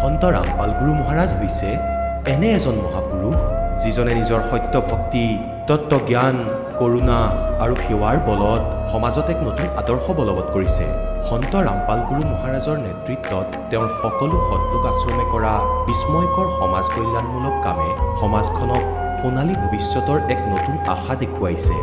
সন্ত ৰামপাল গুৰু মহাৰাজ হৈছে এনে এজন মহাপুৰুষ যিজনে নিজৰ সত্য ভক্তি, তত্ত্বজ্ঞান, কৰোণা আৰু সেৱাৰ বলত সমাজত এক নতুন আদৰ্শ বলবৎ কৰিছে। সন্ত ৰামপাল গুৰু মহাৰাজৰ নেতৃত্বত তেওঁৰ সকলো সৎলোক আশ্ৰমে কৰা বিস্ময়কৰ সমাজ কল্যাণমূলক কামে সমাজখনক সোণালী ভৱিষ্যতৰ এক নতুন আশা দেখুৱাইছে।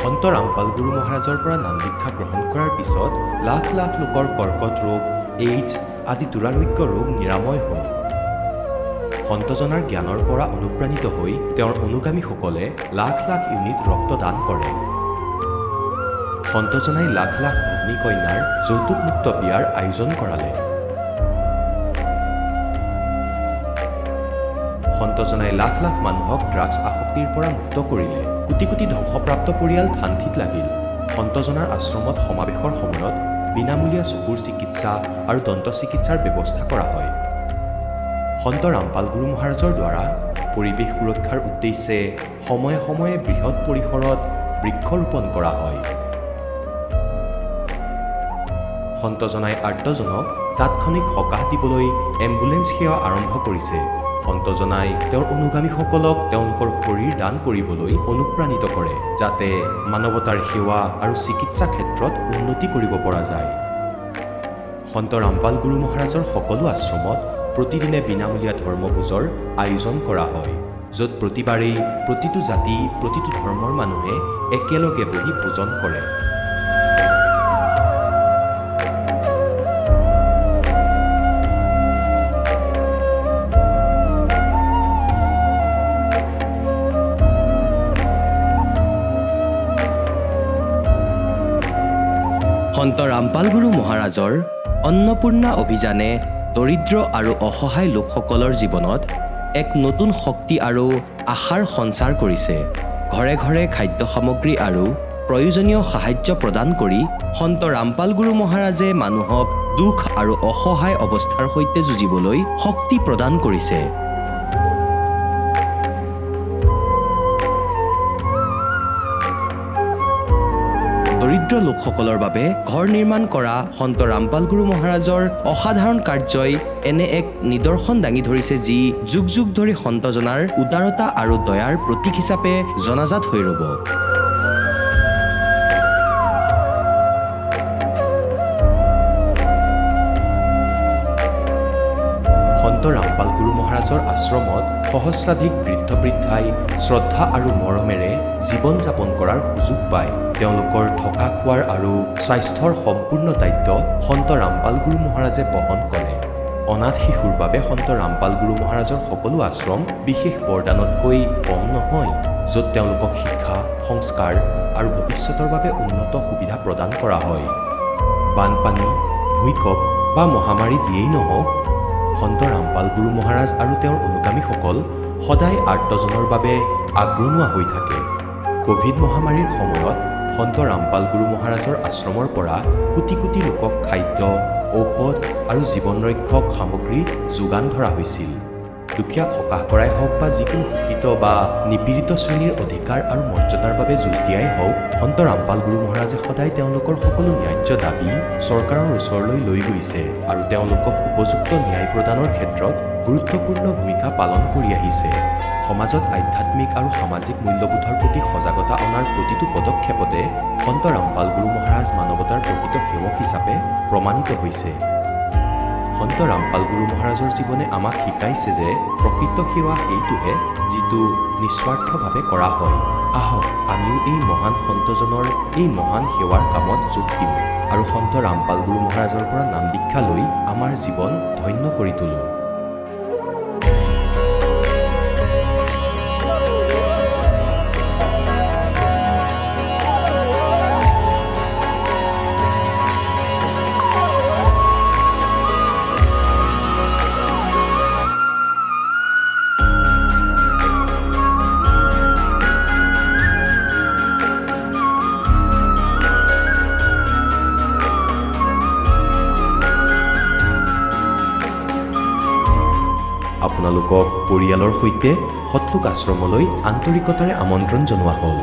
সন্ত ৰামপাল গুৰু মহাৰাজৰ পৰা নাম দীক্ষা গ্ৰহণ কৰাৰ পিছত লাখ লাখ লোকৰ কৰ্কট ৰোগ, এইডছ আদি দুৰাৰোগ্য ৰোগ নিৰাময় হ'ল। সন্তজনাৰ জ্ঞানৰ পৰা অনুপ্ৰাণিত হৈ তেওঁৰ অনুগামীসকলে লাখ লাখ ইউনিট ৰক্তদান কৰে। সন্তজনাই লাখ লাখ ভগ্নী কন্যাৰ যৌতুকমুক্ত বিয়াৰ আয়োজন কৰালে। সন্তজনাই লাখ লাখ মানুহক ড্ৰাগছ আসক্তিৰ পৰা মুক্ত কৰিলে। কোটি কোটি ধ্বংসপ্ৰাপ্ত পৰিয়াল শান্তিত লাগিল। সন্তজনাৰ আশ্ৰমত সমাৱেশৰ সময়ত বিনামূলীয়া চকুৰ চিকিৎসা আৰু দন্ত চিকিৎসাৰ ব্যৱস্থা কৰা হয়। সন্ত ৰামপাল গুৰু মহাৰাজৰ দ্বাৰা পৰিৱেশ সুৰক্ষাৰ উদ্দেশ্যে সময়ে সময়ে বৃহৎ পৰিসৰত বৃক্ষৰোপণ কৰা হয়। সন্তজনাই আৰ্তজনক তাৎক্ষণিক সকাহ দিবলৈ এম্বুলেন্স সেৱা আৰম্ভ কৰিছে। সন্তজনাই তেওঁৰ অনুগামীসকলক তেওঁলোকৰ শৰীৰ দান কৰিবলৈ অনুপ্ৰাণিত কৰে, যাতে মানৱতাৰ সেৱা আৰু চিকিৎসা ক্ষেত্ৰত উন্নতি কৰিব পৰা যায়। সন্ত ৰামপাল গুৰু মহাৰাজৰ সকলো আশ্ৰমত প্ৰতিদিনে বিনামূলীয়া ধৰ্মভোজৰ আয়োজন কৰা হয়, য'ত প্ৰতিবাৰেই প্ৰতিটো জাতি, প্ৰতিটো ধৰ্মৰ মানুহে একেলগে বহি ভোজন কৰে। সন্ত ৰামপাল গুৰু মহাৰাজৰ অন্নপূৰ্ণা অভিযানে দৰিদ্ৰ আৰু অসহায় লোকসকলৰ জীৱনত এক নতুন শক্তি আৰু আশাৰ সঞ্চাৰ কৰিছে। ঘৰে ঘৰে খাদ্য সামগ্ৰী আৰু প্ৰয়োজনীয় সাহায্য প্ৰদান কৰি সন্ত ৰামপাল গুৰু মহাৰাজে মানুহক দুখ আৰু অসহায় অৱস্থাৰ সৈতে যুঁজিবলৈ শক্তি প্ৰদান কৰিছে। দৰিদ্ৰ লোকসকলৰ বাবে ঘৰ নিৰ্মাণ কৰা সন্ত ৰামপাল গুৰু মহাৰাজৰ অসাধাৰণ কাৰ্যই এনে এক নিদৰ্শন দাঙি ধৰিছে, যি যুগ যুগ ধৰি সন্তজনাৰ উদাৰতা আৰু দয়াৰ প্ৰতীক হিচাপে জনাজাত হৈ ৰ'ব। সন্ত ৰামপাল গুৰু মহাৰাজৰ আশ্ৰমত সহস্ৰাধিক বৃদ্ধ বৃদ্ধাই শ্ৰদ্ধা আৰু মৰমেৰে জীৱন যাপন কৰাৰ সুযোগ পায়। তেওঁলোকৰ থকা খোৱাৰ আৰু স্বাস্থ্যৰ সম্পূৰ্ণ দায়িত্ব সন্ত ৰামপাল গুৰু মহাৰাজে বহন কৰে। অনাথ শিশুৰ বাবে সন্ত ৰামপাল গুৰু মহাৰাজৰ সকলো আশ্ৰম বিশেষ বৰদানতকৈ কম নহয়, য'ত তেওঁলোকক শিক্ষা, সংস্কাৰ আৰু ভৱিষ্যতৰ বাবে উন্নত সুবিধা প্ৰদান কৰা হয়। বানপানী, ভূঁইকঁপ বা মহামাৰী যিয়েই নহওক, সন্ত ৰামপাল গুৰু মহাৰাজ আৰু তেওঁৰ অনুগামীসকল সদায় আৰ্তজনৰ বাবে আগৰণুৱা হৈ থাকে। ক'ভিড মহামাৰীৰ সময়ত সন্ত ৰামপাল গুৰু মহাৰাজৰ আশ্ৰমৰ পৰা কোটি কোটি লোকক খাদ্য, ঔষধ আৰু জীৱন ৰক্ষক সামগ্ৰী যোগান ধৰা হৈছিল। দুখীয়াক সকাহ কৰাই হওক বা যিকোনো শোষিত বা নিপীড়িত শ্ৰেণীৰ অধিকাৰ আৰু মৰ্যাদাৰ বাবে যুঁজ দিয়াই হওক, সন্ত ৰামপাল গুৰু মহাৰাজে সদায় তেওঁলোকৰ সকলো ন্যায্য দাবী চৰকাৰৰ ওচৰলৈ লৈ গৈছে আৰু তেওঁলোকক উপযুক্ত ন্যায় প্ৰদানৰ ক্ষেত্ৰত গুৰুত্বপূৰ্ণ ভূমিকা পালন কৰি আহিছে। সমাজত আধ্যাত্মিক আৰু সামাজিক মূল্যবোধৰ প্ৰতি সজাগতা অনাৰ প্ৰতিটো পদক্ষেপতে সন্ত ৰামপাল গুৰু মহাৰাজ মানৱতাৰ প্ৰকৃত সেৱক হিচাপে প্ৰমাণিত হৈছে। সন্ত ৰামপাল গুৰু মহাৰাজৰ জীৱনে আমাক শিকাইছে যে প্ৰকৃত সেৱা সেইটোহে যিটো নিস্বাৰ্থভাৱে কৰা হয়। আহক আমিও এই মহান সন্তজনৰ এই মহান সেৱাৰ কামত যোগ দিওঁ আৰু সন্ত ৰামপাল গুৰু মহাৰাজৰ পৰা নাম দীক্ষা লৈ আমাৰ জীৱন ধন্য কৰি তোলোঁ। আপোনালোকক পৰিয়ালৰ সৈতে সৎলোক আশ্ৰমলৈ আন্তৰিকতাৰে আমন্ত্ৰণ জনোৱা হ'ল।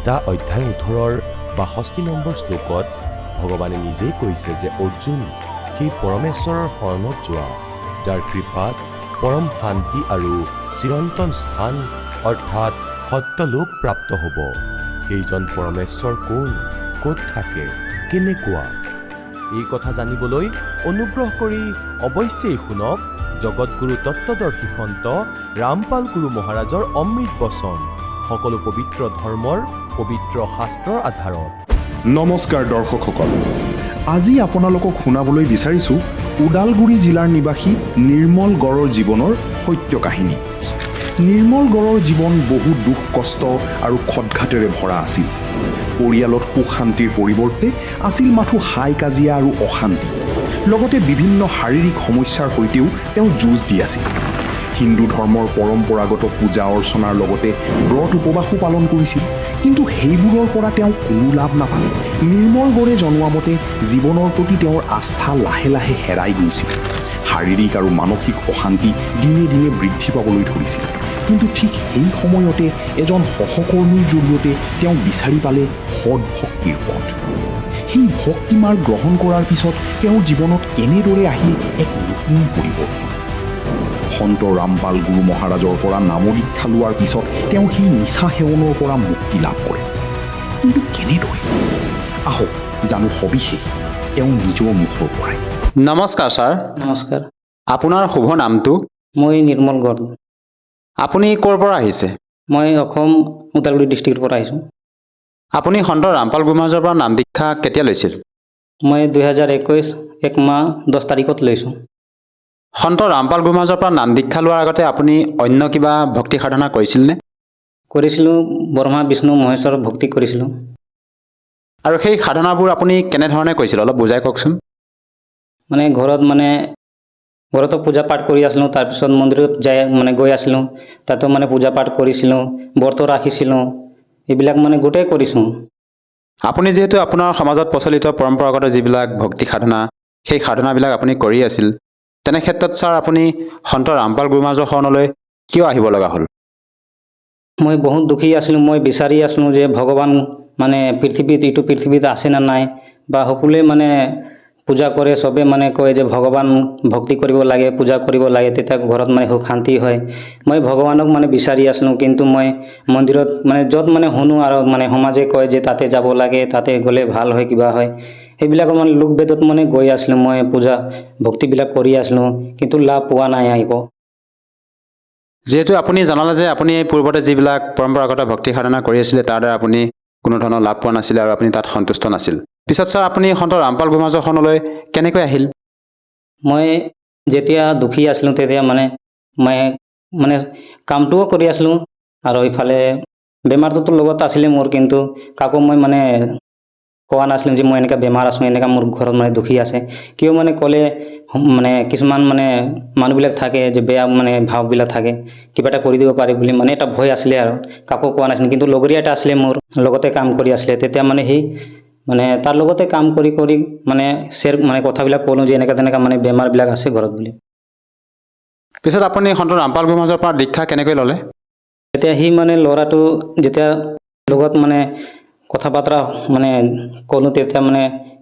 গীতা অধ্যায় 18 62 নম্বৰ শ্লোকত ভগৱানে নিজেই কৈছে যে অৰ্জুন সেই পৰমেশ্বৰৰ শৰণত যোৱা যাৰ কৃপাত পৰম শান্তি আৰু চিৰন্তন স্থান অৰ্থাৎ সত্যলোক প্ৰাপ্ত হ'ব। সেইজন পৰমেশ্বৰ কোন, ক'ত থাকে, কেনেকুৱা? এই কথা জানিবলৈ অনুগ্ৰহ কৰি অৱশ্যেই শুনক জগতগুৰু তত্ত্বদৰ্শী সন্ত ৰামপাল গুৰু মহাৰাজৰ অমৃত বচন, সকলো পবিত্ৰ ধৰ্মৰ পবিত্ৰ শাস্ত্ৰৰ আধাৰত। নমস্কাৰ দৰ্শকসকল, আজি আপোনালোকক শুনাবলৈ বিচাৰিছোঁ ওদালগুৰি জিলাৰ নিবাসী নিৰ্মল গড়ৰ জীৱনৰ সত্য কাহিনী। নিৰ্মল গড়ৰ জীৱন বহু দুখ কষ্ট আৰু খটঘাটেৰে ভৰা আছিল। পৰিয়ালত সুখ শান্তিৰ পৰিৱৰ্তে আছিল মাথো হাই কাজিয়া আৰু অশান্তি। লগতে বিভিন্ন শাৰীৰিক সমস্যাৰ সৈতেও তেওঁ যুঁজ দি আছিল। হিন্দু ধৰ্মৰ পৰম্পৰাগত পূজা অৰ্চনাৰ লগতে ব্ৰত উপবাসো পালন কৰিছিল, কিন্তু সেইবোৰৰ পৰা তেওঁ কোনো লাভ নাপালে। নিৰ্মল গড়ে জনোৱা মতে জীৱনৰ প্ৰতি তেওঁৰ আস্থা লাহে লাহে হেৰাই গৈছিল। শাৰীৰিক আৰু মানসিক অশান্তি দিনে দিনে বৃদ্ধি পাবলৈ ধৰিছিল। কিন্তু ঠিক সেই সময়তে এজন সহকৰ্মীৰ জৰিয়তে তেওঁ বিচাৰি পালে সৎ ভক্তিৰ পথ। সেই ভক্তিমাৰ্গ গ্ৰহণ কৰাৰ পিছত তেওঁৰ জীৱনত কেনেদৰে আহিল এক নতুন পৰিৱৰ্তন। সন্ত ৰামপাল গুৰু মহাৰাজৰ পৰা নাম দীক্ষা লোৱাৰ পিছত তেওঁ সেই নিচা সেৱনৰ পৰা মুক্তি লাভ কৰে। কিন্তু কেনেদৰে? আহক জানো সবিশেষ তেওঁ নিজৰ মুখৰ পৰাই। নমস্কাৰ ছাৰ। নমস্কাৰ, আপোনাৰ শুভ নামটো? মই নিৰ্মল গড়। আপুনি ক'ৰ পৰা আহিছে? মই অসম ওদালগুৰি ডিষ্ট্ৰিক্টৰ পৰা আহিছোঁ। আপুনি সন্ত ৰামপাল গুৰু মহাৰাজৰ পৰা নাম দীক্ষা কেতিয়া লৈছিল? মই 2021 1 মাহ 10 তাৰিখত লৈছোঁ। সন্ত ৰামপাল গুৰু মহাৰাজৰ পৰা নাম দীক্ষা লোৱাৰ আগতে আপুনি অন্য কিবা ভক্তি সাধনা কৰিছিলনে? কৰিছিলোঁ, ব্ৰহ্মা বিষ্ণু মহেশ্বৰৰ ভক্তি কৰিছিলোঁ। আৰু সেই সাধনাবোৰ আপুনি কেনেধৰণে কৰিছিল অলপ বুজাই কওকচোন। মানে ঘৰতো পূজা পাঠ কৰি আছিলোঁ, তাৰপিছত মন্দিৰত গৈ আছিলোঁ, তাতো পূজা পাঠ কৰিছিলোঁ, ব্ৰত ৰাখিছিলোঁ, এইবিলাক গোটেই কৰিছোঁ। আপুনি যিহেতু আপোনাৰ সমাজত প্ৰচলিত পৰম্পৰাগত যিবিলাক ভক্তি সাধনা, সেই সাধনাবিলাক আপুনি কৰি আছিল, তেনে ক্ষেত্ৰত ছাৰ আপুনি সন্ত ৰামপাল গুৰু মহাৰাজৰ শৰণলৈ কিয় আহিব লগা হ'ল? মই বহুত দুখী আছিলোঁ। মই বিচাৰি আছিলোঁ যে ভগৱান এইটো পৃথিৱীত আছে না নাই, বা সকলোৱে পূজা কৰে, চবে কয় যে ভগৱান ভক্তি কৰিব লাগে, পূজা কৰিব লাগে, তেতিয়া ঘৰত সুখ শান্তি হয়। মই ভগৱানক বিচাৰি আছিলোঁ, কিন্তু মই মন্দিৰত য'ত শুনো আৰু সমাজে কয় যে তাতে যাব লাগে, তাতে গ'লে ভাল হয়, কিবা হয়, সেইবিলাকৰ লোকবেদত গৈ আছিলোঁ। মই পূজা ভক্তিবিলাক কৰি আছিলোঁ, কিন্তু লাভ পোৱা নাই একো। যিহেতু আপুনি জনালে যে আপুনি পূৰ্বতে যিবিলাক পৰম্পৰাগত ভক্তি সাধনা কৰি আছিলে তাৰ দ্বাৰা আপুনি কোনো ধৰণৰ লাভ পোৱা নাছিলে আৰু আপুনি তাত সন্তুষ্ট নাছিল। পিছত ছাৰ আপুনি সন্ত ৰামপাল গুৰু মহাৰাজৰ শৰণলৈ কেনেকৈ আহিল? মই যেতিয়া দুখী আছিলোঁ তেতিয়া মই কামটোও কৰি আছিলোঁ, আৰু ইফালে বেমাৰটোতো লগত আছিলে মোৰ, কিন্তু কাকো মই কোৱা নাছিলোঁ যে মই এনেকুৱা বেমাৰ আছোঁ, এনেকুৱা মোৰ ঘৰত দুখী আছে। কিয় ক'লে কিছুমান মানুহবিলাক থাকে যে বেয়া ভাৱবিলাক থাকে, কিবা এটা কৰি দিব পাৰে বুলি এটা ভয় আছিলে, আৰু কাকো কোৱা নাছিলোঁ। কিন্তু লগৰীয়া এটা আছিলে মোৰ লগতে কাম কৰি আছিলে, তেতিয়া সেই তাৰ লগতে কাম কৰি কথাবিলাক ক'লোঁ যে এনেকুৱা তেনেকুৱা বেমাৰবিলাক আছে ঘৰত বুলি। পিছত আপুনি সন্ত ৰামপাল গুৰু মহাৰাজৰ পৰা দীক্ষা কেনেকৈ ল'লে? তেতিয়া সি ল'ৰাটো যেতিয়া লগত কথা বতৰা ক'লোঁ, তেতিয়া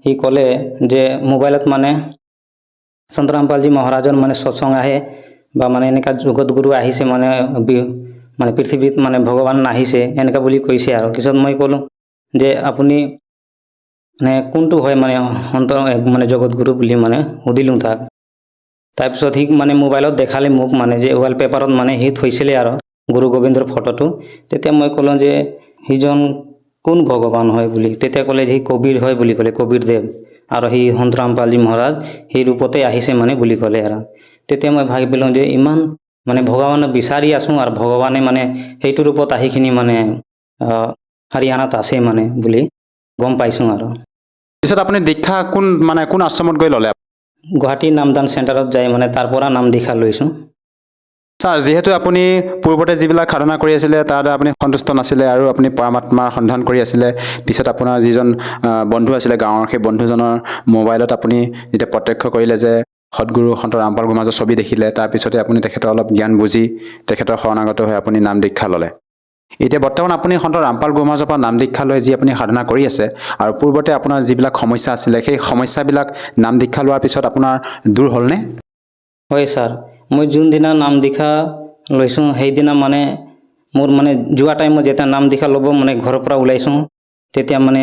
সি ক'লে যে মোবাইলত সন্ত ৰামপালজী মহাৰাজৰ সৎসংগ আহে, বা এনেকুৱা জগতগুৰু আহিছে, পৃথিৱীত ভগৱান আহিছে, এনেকুৱা বুলি কৈছে। আৰু পিছত মই ক'লোঁ যে আপুনি কোনটো হয় সন্ত জগতগুৰু বুলি সুধিলোঁ তাক। তাৰপিছত সি মোবাইলত দেখালে মোক যে ৱালপেপাৰত সি থৈছিলে আৰু গুৰু গোবিন্দৰ ফটোটো। তেতিয়া মই ক'লোঁ যে সিজন কোন ভগৱান হয় বুলি। তেতিয়া ক'লে যে সি কবিৰ হয় বুলি ক'লে, কবিৰ দেৱ, আৰু সি সন্ত ৰামপালজী মহাৰাজ সেই ৰূপতে আহিছে বুলি ক'লে। আৰু তেতিয়া মই ভাবিলোঁ যে ইমান ভগৱানক বিচাৰি আছোঁ, আৰু ভগৱানে সেইটো ৰূপত আহিখিনি হাৰিয়ানাত আছে বুলি গম পাইছোঁ। আৰু পিছত আপুনি দীক্ষা কোন আশ্ৰমত গৈ ল'লে? গুৱাহাটী নামদান চেণ্টাৰত যাই তাৰ পৰা নাম দীক্ষা লৈছোঁ। ছাৰ, যিহেতু আপুনি পূৰ্বতে যিবিলাক সাধনা কৰি আছিলে তাৰ দ্বাৰা আপুনি সন্তুষ্ট নাছিলে আৰু আপুনি পৰমাত্মাৰ সন্ধান কৰি আছিলে, পিছত আপোনাৰ যিজন বন্ধু আছিলে গাঁৱৰ, সেই বন্ধুজনৰ মোবাইলত আপুনি যেতিয়া প্ৰত্যক্ষ কৰিলে যে সদগুৰু সন্ত ৰামপাল গুৰু মহাৰাজৰ ছবি দেখিলে, তাৰপিছতে আপুনি তেখেতৰ অলপ জ্ঞান বুজি তেখেতৰ শৰণাগত হৈ আপুনি নাম দীক্ষা ল'লে। এতিয়া বৰ্তমান আপুনি সন্ত ৰামপাল গুৰু মহাৰাজৰ পৰা নাম দীক্ষা লৈ যি আপুনি সাধনা কৰি আছে আৰু পূৰ্বতে আপোনাৰ যিবিলাক সমস্যা আছিলে সেই সমস্যাবিলাক নাম দীক্ষা লোৱাৰ পিছত আপোনাৰ দূৰ হ'লনে? হয় ছাৰ, মই যোনদিনা নাম দীক্ষা লৈছোঁ সেইদিনা মানে মোৰ মানে যোৱা টাইমত যেতিয়া নাম দীক্ষা ল'ব মানে ঘৰৰ পৰা ওলাইছোঁ তেতিয়া মানে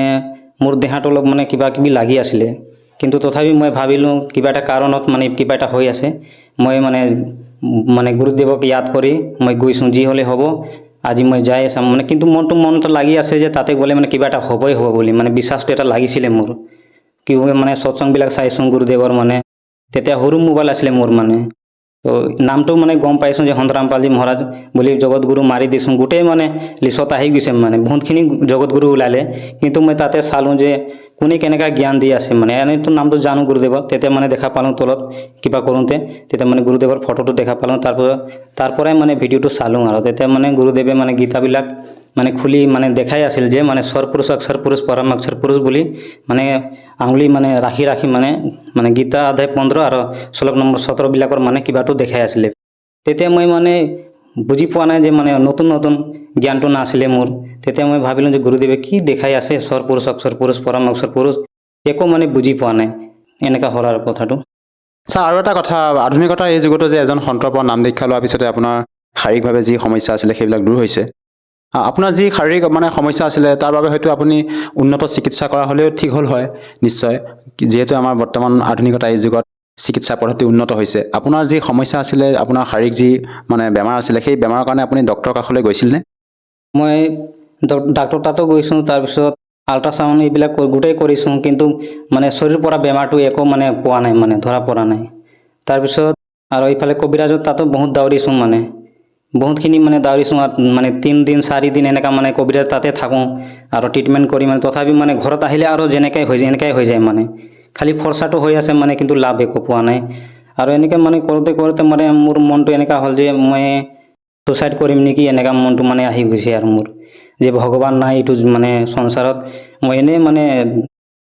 মোৰ দেহাটো অলপ মানে কিবা কিবি লাগি আছিলে, কিন্তু তথাপি মই ভাবিলোঁ কিবা এটা কাৰণত মানে কিবা এটা হৈ আছে, মই মানে গুৰুদেৱক ইয়াদ কৰি মই গৈছোঁ, যি হ'লে হ'ব আজি মই যাই আছোঁ মানে, কিন্তু মনটো লাগি আছে যে তাতে গ'লে মানে কিবা এটা হ'বই হ'ব বুলি মানে বিশ্বাসটো এটা লাগিছিলে মোৰ। কি মানে সৎসংবিলাক চাইছোঁ গুৰুদেৱৰ মানে, তেতিয়া সৰু মোবাইল আছিলে মোৰ মানে, তো নামটো মানে গম পাইছোঁ যে সন্ত ৰামপালজী মহাৰাজ বুলি জগতগুৰু মাৰি দিছোঁ, গোটেই মানে লিষ্টত আহি গৈছে মানে বহুতখিনি জগতগুৰু ওলালে, কিন্তু মই তাতে চালোঁ যে কোনে কেনেকুৱা জ্ঞান দি আছে মানে, এনেতো নামটো জানো গুৰুদেৱৰ, তেতিয়া মানে দেখা পালোঁ তলত কিবা কৰোঁতে, তেতিয়া মানে গুৰুদেৱৰ ফটোটো দেখা পালোঁ, তাৰ পৰাই মানে ভিডিঅ'টো চালোঁ আৰু তেতিয়া মানে গুৰুদেৱে মানে গীতাবিলাক মানে খুলি মানে দেখাই আছিল যে মানে স্বৰপুৰুষ অক্ষৰ পুৰুষ পৰম অক্ষৰ পুৰুষ বুলি মানে আঙুলি মানে ৰাখি মানে গীতা অধ্যায় 15 আৰু শ্লোক নম্বৰ 17 বিলাকৰ মানে কিবাটো দেখাই আছিলে। তেতিয়া মই মানে বুজি পোৱা নাই যে মানে নতুন জ্ঞানটো নাছিলে মোৰ, তেতিয়া মই ভাবিলোঁ যে গুৰুদেৱে কি দেখাই আছে স্বৰপুৰুষ অক্ষৰ পুৰুষ পৰম অক্ষৰ পুৰুষ, একো মানে বুজি পোৱা নাই, এনেকুৱা হ'ল আৰু কথাটো। ছাৰ আৰু এটা কথা, আধুনিকতাৰ এই যুগতো যে এজন সন্তৰ পৰা নাম দীক্ষা লোৱাৰ পিছতে আপোনাৰ শাৰীৰিকভাৱে যি সমস্যা আছিলে সেইবিলাক দূৰ হৈছে। আপোনাৰ যি শাৰীৰিক মানে সমস্যা আছিলে তাৰ বাবে হয়তো আপুনি উন্নত চিকিৎসা কৰা হ'লেও ঠিক হ'ল হয় নিশ্চয়, যিহেতু আমাৰ বৰ্তমান আধুনিকতা এই যুগত চিকিৎসা পদ্ধতি উন্নত হৈছে। আপোনাৰ যি সমস্যা আছিলে, আপোনাৰ শাৰীৰিক যি মানে বেমাৰ আছিলে, সেই বেমাৰৰ কাৰণে আপুনি ডক্টৰৰ কাষলৈ গৈছিলনে? মই ডাক্তৰ তাতো গৈছোঁ, তাৰপিছত আল্ট্ৰাচাউণ্ড এইবিলাক গোটেই কৰিছোঁ, কিন্তু মানে শৰীৰৰ পৰা বেমাৰটো একো মানে পোৱা নাই, মানে ধৰা পৰা নাই। তাৰপিছত আৰু এইফালে কবিৰাজত তাতো বহুত দাউৰিছোঁ, মানে বহুতখিনি মানে দাউৰিছোঁ, মানে 3 দিন 4 দিন এনেকুৱা মানে কবিৰাজ তাতে থাকোঁ আৰু ট্ৰিটমেণ্ট কৰি মানে তথাপি মানে ঘৰত আহিলে আৰু এনেকাই হৈ যায় মানে, খালি খৰচাটো হৈ আছে মানে, কিন্তু লাভ একো পোৱা নাই। আৰু এনেকৈ মানে কৰোঁতে মানে মোৰ মনটো এনেকুৱা হ'ল যে মই সুচাইড কৰিম নেকি, এনেকুৱা মনটো মানে আহি গৈছে আৰু মোৰ, যে ভগৱান নাই এইটো মানে সংসাৰত, মই এনেই মানে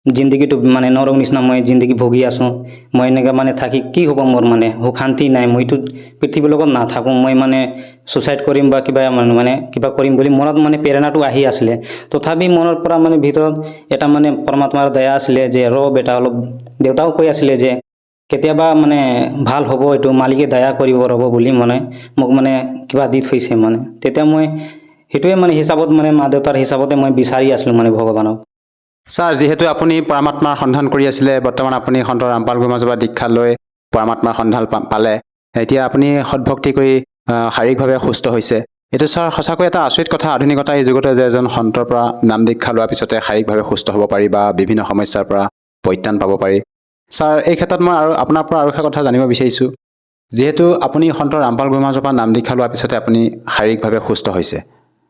জিন্দগীটো মানে নৰক নিচিনা মই জিন্দগী ভুগি আছোঁ, মই এনেকৈ মানে থাকি কি হ'ব মোৰ, মানে সুখ শান্তি নাই, মইতো পৃথিৱীৰ লগত নাথাকোঁ, মই মানে সুচাইড কৰিম বা মানে কিবা কৰিম বুলি মনত মানে প্ৰেৰণাটো আহি আছিলে। তথাপি মনৰ পৰা মানে ভিতৰত এটা মানে পৰমাত্মাৰ দয়া আছিলে যে বেটা অলপ, দেউতাও কৈ আছিলে যে কেতিয়াবা মানে ভাল হ'ব, এইটো মালিকে দয়া কৰিব বুলি মানে মোক মানে কিবা দি থৈছে মানে, তেতিয়া মই সেইটোৱে মানে হিচাপত মানে মা দেউতাৰ হিচাপতে মই বিচাৰি আছিলোঁ মানে ভগৱানক। ছাৰ, যিহেতু আপুনি পৰমাত্মাৰ সন্ধান কৰি আছিলে, বৰ্তমান আপুনি সন্ত ৰামপাল গুৰু মহাৰাজৰ পৰা দীক্ষা লৈ পৰমাত্মাৰ সন্ধান পালে, এতিয়া আপুনি সৎভক্তি কৰি শাৰীৰিকভাৱে সুস্থ হৈছে। এইটো ছাৰ সঁচাকৈ এটা আচৰিত কথা, আধুনিকতা এই যুগতে যে এজন সন্তৰ পৰা নাম দীক্ষা লোৱাৰ পিছতে শাৰীৰিকভাৱে সুস্থ হ'ব পাৰি বা বিভিন্ন সমস্যাৰ পৰা পৰিত্ৰাণ পাব পাৰি। ছাৰ, এই ক্ষেত্ৰত মই আপোনাৰ পৰা আৰু এটা কথা জানিব বিচাৰিছোঁ, যিহেতু আপুনি সন্ত ৰামপাল গুৰু মহাৰাজৰ পৰা নাম দীক্ষা লোৱাৰ পিছতে আপুনি শাৰীৰিকভাৱে সুস্থ হৈছে,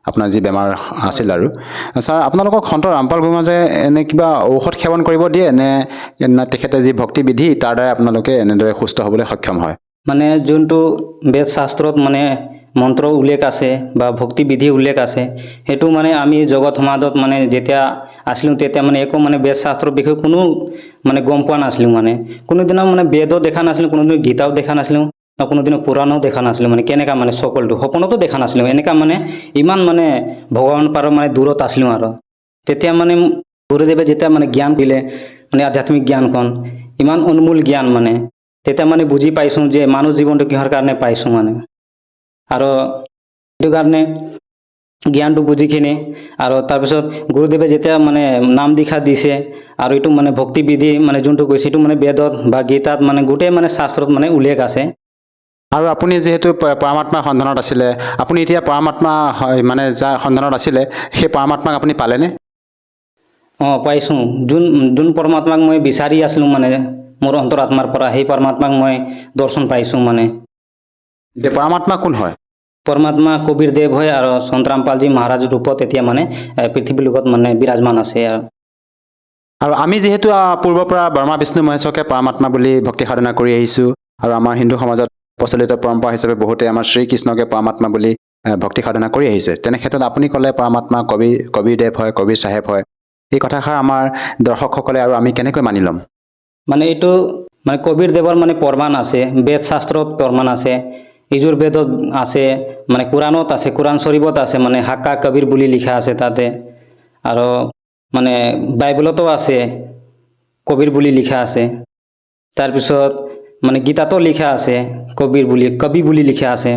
আপোনাৰ যি বেমাৰ আছিল আৰু ছাৰ, আপোনালোকক সন্ত ৰামপাল গুৰু মহাৰাজে এনে কিবা ঔষধ সেৱন কৰিব দিয়ে নে তেখেতে যি ভক্তি বিধি তাৰ দ্বাৰা আপোনালোকে এনেদৰে সুস্থ হ'বলৈ সক্ষম হয়? মানে যোনটো বেদ শাস্ত্ৰত মানে মন্ত্ৰ উল্লেখ আছে বা ভক্তি বিধি উল্লেখ আছে, সেইটো মানে আমি জগত সমাজত মানে যেতিয়া আছিলোঁ তেতিয়া মানে একো মানে বেদ শাস্ত্ৰৰ বিষয়ে কোনো মানে গম পোৱা নাছিলোঁ, মানে কোনোদিনা মানে বেদো দেখা নাছিলোঁ, কোনোদিন গীতাও দেখা নাছিলোঁ, কোনোদিনো পুৰাণো দেখা নাছিলোঁ, মানে কেনেকুৱা মানে সকলোটো সপোনতো দেখা নাছিলোঁ, এনেকুৱা মানে ইমান মানে ভগৱান পাৰৰ মানে দূৰত আছিলোঁ। আৰু তেতিয়া মানে গুৰুদেৱে যেতিয়া মানে জ্ঞান দিলে, মানে আধ্যাত্মিক জ্ঞানখন ইমান অনমোল জ্ঞান, মানে তেতিয়া মানে বুজি পাইছোঁ যে মানুহ জীৱনটো কিহৰ কাৰণে পাইছোঁ মানে, আৰু সেইটো কাৰণে জ্ঞানটো বুজিখিনি আৰু তাৰপিছত গুৰুদেৱে যেতিয়া মানে নাম দীক্ষা দিছে আৰু এইটো মানে ভক্তি বিধি মানে যোনটো কৈছে এইটো মানে বেদত বা গীতাত মানে গোটেই মানে শাস্ত্ৰত মানে উল্লেখ আছে। আৰু আপুনি যিহেতু পৰমাত্মাৰ সন্ধানত আছিলে, আপুনি এতিয়া পৰমাত্মা মানে যাৰ সন্ধানত আছিলে সেই পৰমাত্মাক আপুনি পালেনে? পাইছোঁ, যোন পৰমাত্মাক মই বিচাৰি আছিলোঁ মানে মোৰ অন্তৰাত্মাৰ পৰা, সেই পৰমাত্মাক মই দৰ্শন পাইছোঁ। মানে এতিয়া পৰমাত্মা কোন হয়? পৰমাত্মা কবিৰ দেৱ হয় আৰু সন্ত ৰামপালজী মহাৰাজ ৰূপত এতিয়া মানে পৃথিৱীৰ লগত মানে বিৰাজমান আছে। আৰু আমি যিহেতু পূৰ্বৰ পৰা ব্ৰহ্মা বিষ্ণু মহেশকে পৰমাত্মা বুলি ভক্তি সাধনা কৰি আহিছোঁ, আৰু আমাৰ হিন্দু সমাজত প্ৰচলিত পৰম্পৰা হিচাপে বহুতে আমাৰ শ্ৰীকৃষ্ণকে পৰমাত্মা বুলি ভক্তি সাধনা কৰি আহিছে। তেনে ক্ষেত্ৰত আপুনি ক'লে পৰমাত্মা কবিৰ দেৱ হয়, কবিৰ চাহেব হয়, এই কথাষাৰ আমাৰ দৰ্শকসকলে আৰু আমি কেনেকৈ মানি ল'ম? মানে এইটো মানে কবিৰ দেৱৰ মানে প্ৰমাণ আছে, বেদ শাস্ত্ৰত প্ৰমাণ আছে, ইজুৰবেদত আছে, মানে কোৰাণত আছে, কোৰাণ শৰীফত আছে, মানে হাক্কা কবিৰ বুলি লিখা আছে তাতে। আৰু মানে বাইবেলতো আছে, কবিৰ বুলি লিখা আছে। তাৰপিছত মানে গীতাতো লিখা আছে কবি বুলি লিখা আছে।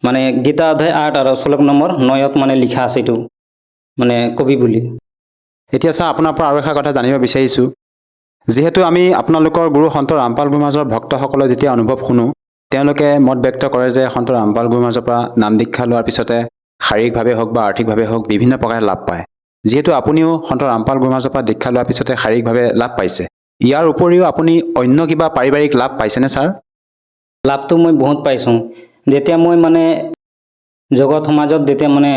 মানে গীতা অধ্যায় 8 আৰু শ্লোক নম্বৰ 9ত মানে লিখা আছে এইটো মানে কবি বুলি। এতিয়া ছাৰ আপোনাৰ পৰা আৰু এষাৰ কথা জানিব বিচাৰিছোঁ, যিহেতু আমি আপোনালোকৰ গুৰু সন্ত ৰামপাল গুৰু মহাৰাজৰ ভক্তসকলৰ যেতিয়া অনুভৱ শুনো, তেওঁলোকে মত ব্যক্ত কৰে যে সন্ত ৰামপাল গুৰু মহাৰাজৰ পৰা নাম দীক্ষা লোৱাৰ পিছতে শাৰীৰিকভাৱে হওক বা আৰ্থিকভাৱে হওক বিভিন্ন প্ৰকাৰে লাভ পায়। যিহেতু আপুনিও সন্ত ৰামপাল গুৰু মহাৰাজৰ পৰা দীক্ষা লোৱাৰ পিছতে শাৰীৰিকভাৱে লাভ পাইছে, ইয়াৰ উপৰিও আপুনি অন্য কিবা পাৰিবাৰিক লাভ পাইছেনে ছাৰ? লাভটো মই বহুত পাইছোঁ। যেতিয়া মই মানে জগত সমাজত যেতিয়া মানে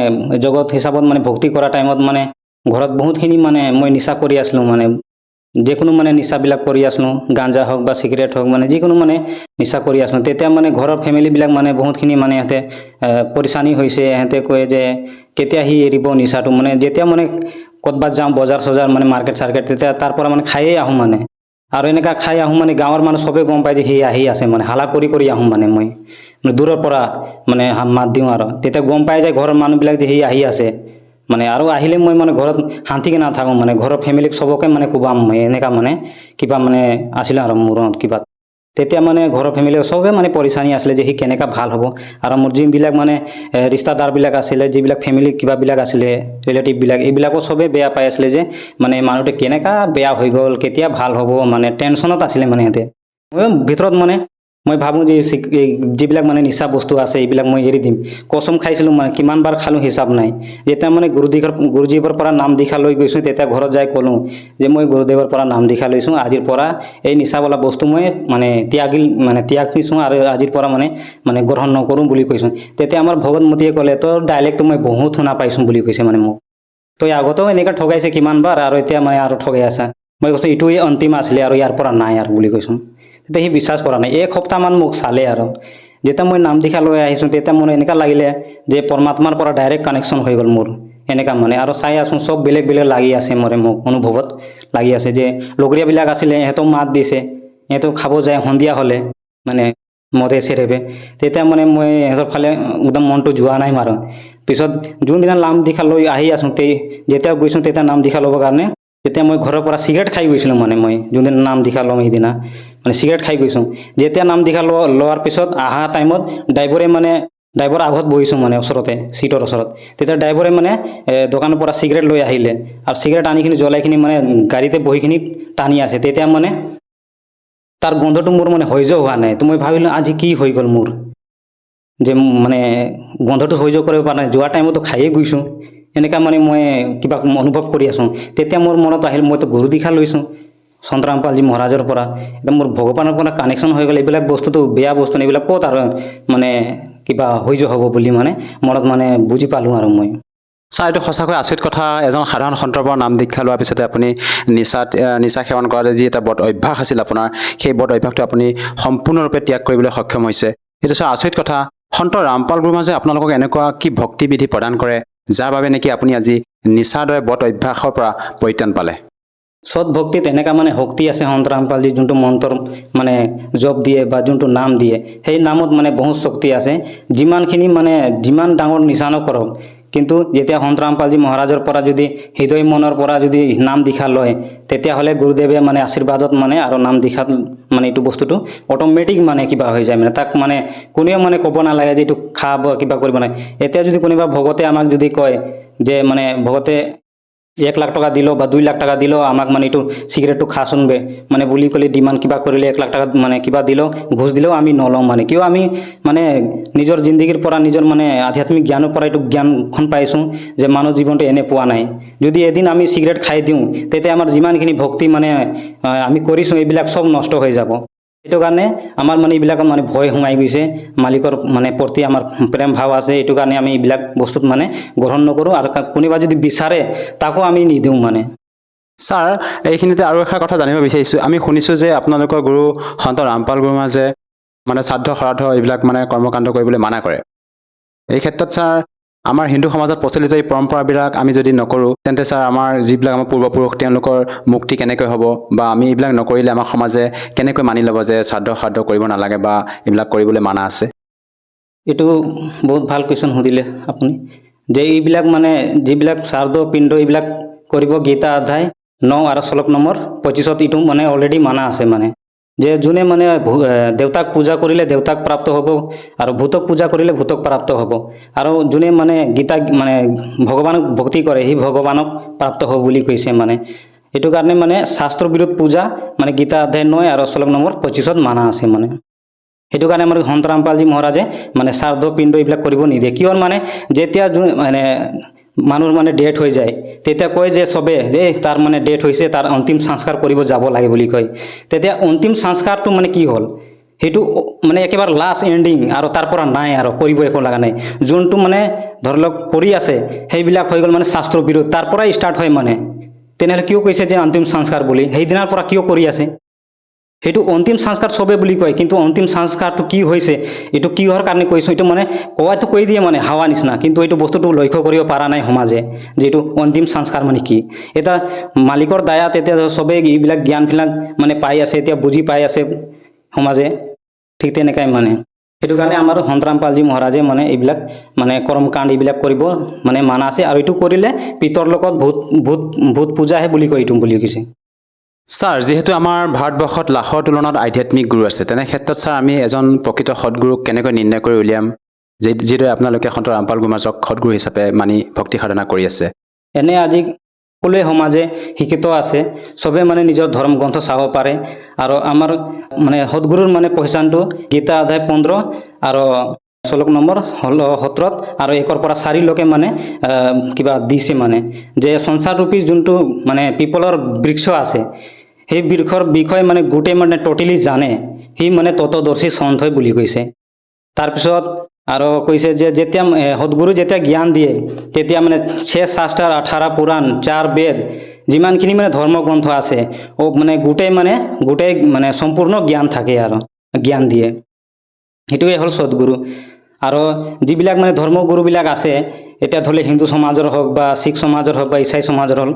জগত হিচাপত মানে ভক্তি কৰা টাইমত মানে ঘৰত বহুতখিনি মানে মই নিচা কৰি আছিলোঁ, মানে যিকোনো মানে নিচাবিলাক কৰি আছিলোঁ, গাঞ্জা হওক বা চিগাৰেট হওক, মানে যিকোনো মানে নিচা কৰি আছিলোঁ। তেতিয়া মানে ঘৰৰ ফেমিলিবিলাক মানে বহুতখিনি মানে সিহঁতে পৰিচানি হৈছে। সিহঁতে কয় যে কেতিয়া সি এৰিব নিচাটো, মানে যেতিয়া মানে ক'ৰবাত যাওঁ বজাৰ চজাৰ মানে মাৰ্কেট চাৰ্কেট, তেতিয়া তাৰ পৰা মানে খায়েই আহোঁ মানে। আৰু এনেকুৱা খাই আহোঁ মানে গাঁৱৰ মানুহ চবেই গম পায় যে সি আহি আছে, মানে হালা কৰি আহোঁ মানে মই দূৰৰ পৰা মানে মাত দিওঁ। আৰু তেতিয়া গম পাই যায় ঘৰৰ মানুহবিলাক যে সি আহি আছে মানে। আৰু আহিলে মই মানে ঘৰত শান্তিকে নাথাকোঁ, মানে ঘৰৰ ফেমিলিক চবকে মানে কোবাম মই, এনেকুৱা মানে কিবা মানে আছিলে আৰু মোৰ কিবা। তেতিয়া মানে ঘৰৰ ফেমিলি চবে মানে পৰিচানি আছিলে যে সি কেনেকুৱা ভাল হ'ব। আৰু মোৰ যিবিলাক মানে ৰিষ্টাদাৰবিলাক আছিলে, যিবিলাক ফেমিলি কিবাবিলাক আছিলে, ৰিলেটিভবিলাক, এইবিলাকো চবেই বেয়া পাই আছিলে যে মানে মানুহটো কেনেকুৱা বেয়া হৈ গ'ল, কেতিয়া ভাল হ'ব, মানে টেনশ্যনত আছিলে মানে সিহঁতে। মই ভিতৰত মানে মই ভাবোঁ যে যিবিলাক মানে নিচা বস্তু আছে এইবিলাক মই এৰি দিম। কচম খাইছিলোঁ, মানে কিমান বাৰ খালোঁ হিচাপ নাই। যেতিয়া মানে গুৰুজীৰ পৰা নাম দীক্ষা লৈ গৈছোঁ, তেতিয়া ঘৰত যাই ক'লোঁ যে মই গুৰুদেৱৰ পৰা নাম দীক্ষা লৈছোঁ, আজিৰ পৰা এই নিচা বোলা বস্তু মই মানে ত্যাগ দিছোঁ, আৰু আজিৰ পৰা মানে গ্ৰহণ নকৰোঁ বুলি কৈছোঁ। তেতিয়া আমাৰ ভগতমতীয়ে ক'লে, তোৰ ডাইলেক্টটো মই বহুত শুনা পাইছোঁ বুলি কৈছে মানে মোক। তই আগতেও এনেকুৱা ঠগাইছে কিমানবাৰ, আৰু এতিয়া মানে আৰু ঠগাই আছা। মই কৈছোঁ এইটোৱে অন্তিম আছিলে আৰু ইয়াৰ পৰা নাই আৰু বুলি কৈছোঁ। তেতিয়া সি বিশ্বাস কৰা নাই। এক সপ্তাহমান মোক চালে। আৰু যেতিয়া মই নাম দীক্ষা লৈ আহিছোঁ, তেতিয়া মোৰ এনেকুৱা লাগিলে যে পৰমাত্মাৰ পৰা ডাইৰেক্ট কানেকশ্যন হৈ গ'ল মোৰ, এনেকুৱা মানে। আৰু চাই আছোঁ চব বেলেগ বেলেগ লাগি আছে, মোক অনুভৱত লাগি আছে যে লগৰীয়াবিলাক আছিলে সিহঁতেও মাত দিছে, সিহঁতেও খাব যায় সন্ধিয়া হ'লে মানে মদে চেৰেবে। তেতিয়া মানে মই সিহঁতৰ ফালে একদম মনটো যোৱা নাই মাৰো। পিছত যোনদিনা নাম দীক্ষা লৈ আহি আছোঁ, যেতিয়া গৈছোঁ তেতিয়া নাম দীক্ষা ল'বৰ কাৰণে, তেতিয়া মই ঘৰৰ পৰা চিগাৰেট খাই গৈছিলোঁ। মানে মই যোনদিনা নাম দীক্ষা লওঁ সেইদিনা মানে চিগাৰেট খাই গৈছোঁ। যেতিয়া নাম দীক্ষা লোৱাৰ পিছত অহা টাইমত ড্ৰাইভৰ আগত বহিছোঁ মানে ওচৰতে, চিটৰ ওচৰত। তেতিয়া ড্ৰাইভৰে মানে দোকানৰ পৰা চিগাৰেট লৈ আহিলে, আৰু চিগাৰেট আনিখিনি জ্বলাইখিনি মানে গাড়ীতে বহিখিনি টানি আছে। তেতিয়া মানে তাৰ গোন্ধটো মোৰ মানে সহ্য হোৱা নাই। তো মই ভাবিলোঁ আজি কি হৈ গ'ল মোৰ, যে মানে গোন্ধটো সহ্য কৰিব পৰা নাই। যোৱা টাইমতো খায়ে গৈছোঁ, এনেকুৱা মানে মই কিবা অনুভৱ কৰি আছোঁ। তেতিয়া মোৰ মনত আহিল, মইতো গুৰু দীক্ষা লৈছোঁ সন্ত ৰামপালজী মহাৰাজৰ পৰা, একদম মোৰ ভগৱানৰ পৰা কানেকশ্যন হৈ গ'ল। এইবিলাক বস্তুটো বেয়া বস্তু নাই, এইবিলাক ক'ত আৰু মানে কিবা সহ্য হ'ব বুলি মানে মনত মানে বুজি পালোঁ আৰু মই। ছাৰ, এইটো সঁচাকৈ আচৰিত কথা। এজন সাধাৰণ সন্তৰ পৰা নাম দীক্ষা লোৱাৰ পিছতে আপুনি নিচা সেৱন কৰাৰ যি এটা বদ অভ্যাস আছিল আপোনাৰ, সেই বদ অভ্যাসটো আপুনি সম্পূৰ্ণৰূপে ত্যাগ কৰিবলৈ সক্ষম হৈছে। এইটো ছাৰ আচৰিত কথা। সন্ত ৰামপাল গুৰু মহাৰাজে আপোনালোকক এনেকুৱা কি ভক্তিবিধি প্ৰদান কৰে, যাৰ বাবে নেকি আপুনি আজি নিচাৰ দৰে বদ অভ্যাসৰ পৰা পৰিত্ৰাণ পালে? সৎ ভক্তিত এনেকুৱা মানে শক্তি আছে সন্ত ৰামপালজী, যোনটো মন্ত্ৰ মানে জপ দিয়ে বা যোনটো নাম দিয়ে, সেই নামত মানে বহুত শক্তি আছে। যিমান ডাঙৰ নিচা নকৰক, কিন্তু যেতিয়া সন্ত ৰামপালজী মহাৰাজৰ পৰা যদি হৃদয় মনৰ পৰা যদি নাম দীক্ষা লয়, তেতিয়াহ'লে গুৰুদেৱে মানে আশীৰ্বাদত মানে আৰু নাম দীক্ষাত মানে এইটো বস্তুটো অট'মেটিক মানে কিবা হৈ যায়। মানে তাক মানে কোনেও মানে ক'ব নালাগে যে এইটো খাব কিবা কৰিব নাই। এতিয়া যদি কোনোবা ভকতে আমাক যদি কয় যে মানে ভকতে 1 লাখ টকা দিলেও বা 2 লাখ টাকা দিলেও আমাক মানে এইটো চিগাৰেটটো খাচোন বে মানে বুলি ক'লে, ডিমাণ্ড কিবা কৰিলে 1 লাখ টাকা মানে কিবা দিলেও, ঘোষ দিলেও আমি নলওঁ। মানে কিয়, আমি মানে নিজৰ জিন্দগীৰ পৰা, নিজৰ মানে আধ্যাত্মিক জ্ঞানৰ পৰা এইটো জ্ঞানখন পাইছোঁ যে মানুহ জীৱনটো এনে পোৱা নাই। যদি এদিন আমি চিগাৰেট খাই দিওঁ, তেতিয়া আমাৰ যিমানখিনি ভক্তি মানে আমি কৰিছোঁ, এইবিলাক চব নষ্ট হৈ যাব। সেইটো কাৰণে আমাৰ মানে এইবিলাকত মানে ভয় সোমাই গৈছে, মালিকৰ মানে প্ৰতি আমাৰ প্ৰেম ভাৱ আছে। এইটো কাৰণে আমি এইবিলাক বস্তুত মানে গ্ৰহণ নকৰোঁ, আৰু কোনোবা যদি বিচাৰে তাকো আমি নিদিওঁ মানে। ছাৰ, এইখিনিতে আৰু এষাৰ কথা জানিব বিচাৰিছোঁ। আমি শুনিছোঁ যে আপোনালোকৰ গুৰু সন্ত ৰামপাল গুৰু মহাৰাজে মানে শ্ৰাদ্ধ শ্ৰাদ্ধ এইবিলাক মানে কৰ্মকাণ্ড কৰিবলৈ মানা কৰে। এই ক্ষেত্ৰত ছাৰ, আমাৰ হিন্দু সমাজত প্ৰচলিত এই পৰম্পৰাবিলাক আমি যদি নকৰোঁ, তেন্তে ছাৰ আমাৰ যিবিলাক আমাৰ পূৰ্বপুৰুষ, তেওঁলোকৰ মুক্তি কেনেকৈ হ'ব, বা আমি এইবিলাক নকৰিলে আমাৰ সমাজে কেনেকৈ মানি ল'ব যে শ্ৰাদ্ধ কৰিব নালাগে বা এইবিলাক কৰিবলৈ মানা আছে? এইটো বহুত ভাল কুৱেশ্যন সুধিলে আপুনি যে এইবিলাক মানে যিবিলাক শ্ৰাদ্ধ পিণ্ড এইবিলাক কৰিব গীতা অধ্যায় 9 আৰু শ্লোক নম্বৰ 25 এইটো মানে অলৰেডি মানা আছে মানে যে যোনে মানে দেউতাক পূজা কৰিলে দেউতাক প্ৰাপ্ত হ'ব আৰু ভূতক পূজা কৰিলে ভূতক প্ৰাপ্ত হ'ব আৰু যোনে মানে গীতা মানে ভগৱানক ভক্তি কৰে সেই ভগৱানক প্ৰাপ্ত হ'ব বুলি কৈছে মানে এইটো কাৰণে মানে শাস্ত্ৰ বিৰোধ পূজা মানে গীতা অধ্যায় 9 আৰু শ্লোক নম্বৰ 25 মানা আছে মানে সেইটো কাৰণে আমাৰ সন্ত ৰামপালজী মহাৰাজে মানে শ্ৰাদ্ধ পিণ্ড এইবিলাক কৰিব নিদিয়ে কিয় মানে যেতিয়া মানে মানুহৰ মানে ডেথ হৈ যায় তেতিয়া কয় যে সবে যে তাৰ মানে ডেথ হৈছে তাৰ অন্তিম সংস্কাৰ কৰিব যাব লাগে বুলি কয় তেতিয়া অন্তিম সংস্কাৰটো মানে কি হ'ল সেইটো মানে একেবাৰে লাষ্ট এণ্ডিং আৰু তাৰ পৰা নাই আৰু কৰিব একো লগা নাই যোনটো মানে ধৰি লওক কৰি আছে সেইবিলাক হৈ গ'ল মানে শাস্ত্ৰ বিৰোধ তাৰ পৰাই ষ্টাৰ্ট হয় মানে তেনেহ'লে কিয় কৈছে যে অন্তিম সংস্কাৰ বুলি সেইদিনাৰ পৰা কিয় কৰি আছে সেইটো অন্তিম সংস্কাৰ সবে বুলি কয় কিন্তু অন্তিম সংস্কাৰটো কি হৈছে এইটো কিহৰ কাৰণে কৈছোঁ এইটো মানে কোৱাটো কৈ দিয়ে মানে হাৱা নিচিনা কিন্তু এইটো বস্তুটো লক্ষ্য কৰিব পৰা নাই সমাজে যে এইটো অন্তিম সংস্কাৰ মানে কি এটা মালিকৰ দয়াত এতিয়া সবেই এইবিলাক জ্ঞানবিলাক মানে পাই আছে এতিয়া বুজি পাই আছে সমাজে ঠিক তেনেকাই মানে সেইটো কাৰণে আমাৰ সন্ত ৰামপালজী মহাৰাজে মানে এইবিলাক মানে কৰ্মকাণ্ড এইবিলাক কৰিব মানে মানা আছে আৰু এইটো কৰিলে পিতৰ লগত ভূত পূজাহে বুলি কয় এইটো বুলি কৈছে ছাৰ যিহেতু আমাৰ ভাৰতবৰ্ষত লাখৰ তুলনাত আধ্যাত্মিক গুৰু আছে তেনে ক্ষেত্ৰত ছাৰ আমি এজন প্ৰকৃত সৎগুৰুক কেনেকৈ নিৰ্ণয় কৰি উলিয়াম যিদৰে আপোনালোকে সন্ত ৰামপাল গুৰুমাজক সৎগুৰু হিচাপে মানি ভক্তি সাধনা কৰি আছে এনে আজি সকলোৱে সমাজে শিক্ষিত আছে সবে মানে নিজৰ ধৰ্ম গ্ৰন্থ চাব পাৰে আৰু আমাৰ মানে সৎগুৰুৰ মানে পহচানটো গীতা অধ্যায় 15 আৰু শ্লোক নম্বৰ 17 আৰু 1 পৰা 4 লৈকে মানে কিবা দিছে মানে যে সংসাৰৰূপী যোনটো মানে পিপলৰ বৃক্ষ আছে সেই বৃক্ষৰ বিষয়ে মানে গোটেই মানে টোটেলি জানে সি মানে তত্ত্বদৰ্শী সন্ত হয় বুলি কৈছে তাৰপিছত আৰু কৈছে যে যেতিয়া সৎগুৰু যেতিয়া জ্ঞান দিয়ে তেতিয়া মানে 6 শাস্ত্ৰৰ 18 পুৰাণ 4 বেদ যিমানখিনি মানে ধৰ্মগ্ৰন্থ আছে মানে গোটেই মানে সম্পূৰ্ণ জ্ঞান থাকে আৰু জ্ঞান দিয়ে সেইটোৱে হ'ল সৎগুৰু আৰু যিবিলাক মানে ধৰ্মগুৰুবিলাক আছে এতিয়া ধৰিলে হিন্দু সমাজৰ হওক বা শিখ সমাজৰ হওক বা ইছাই সমাজৰ হওক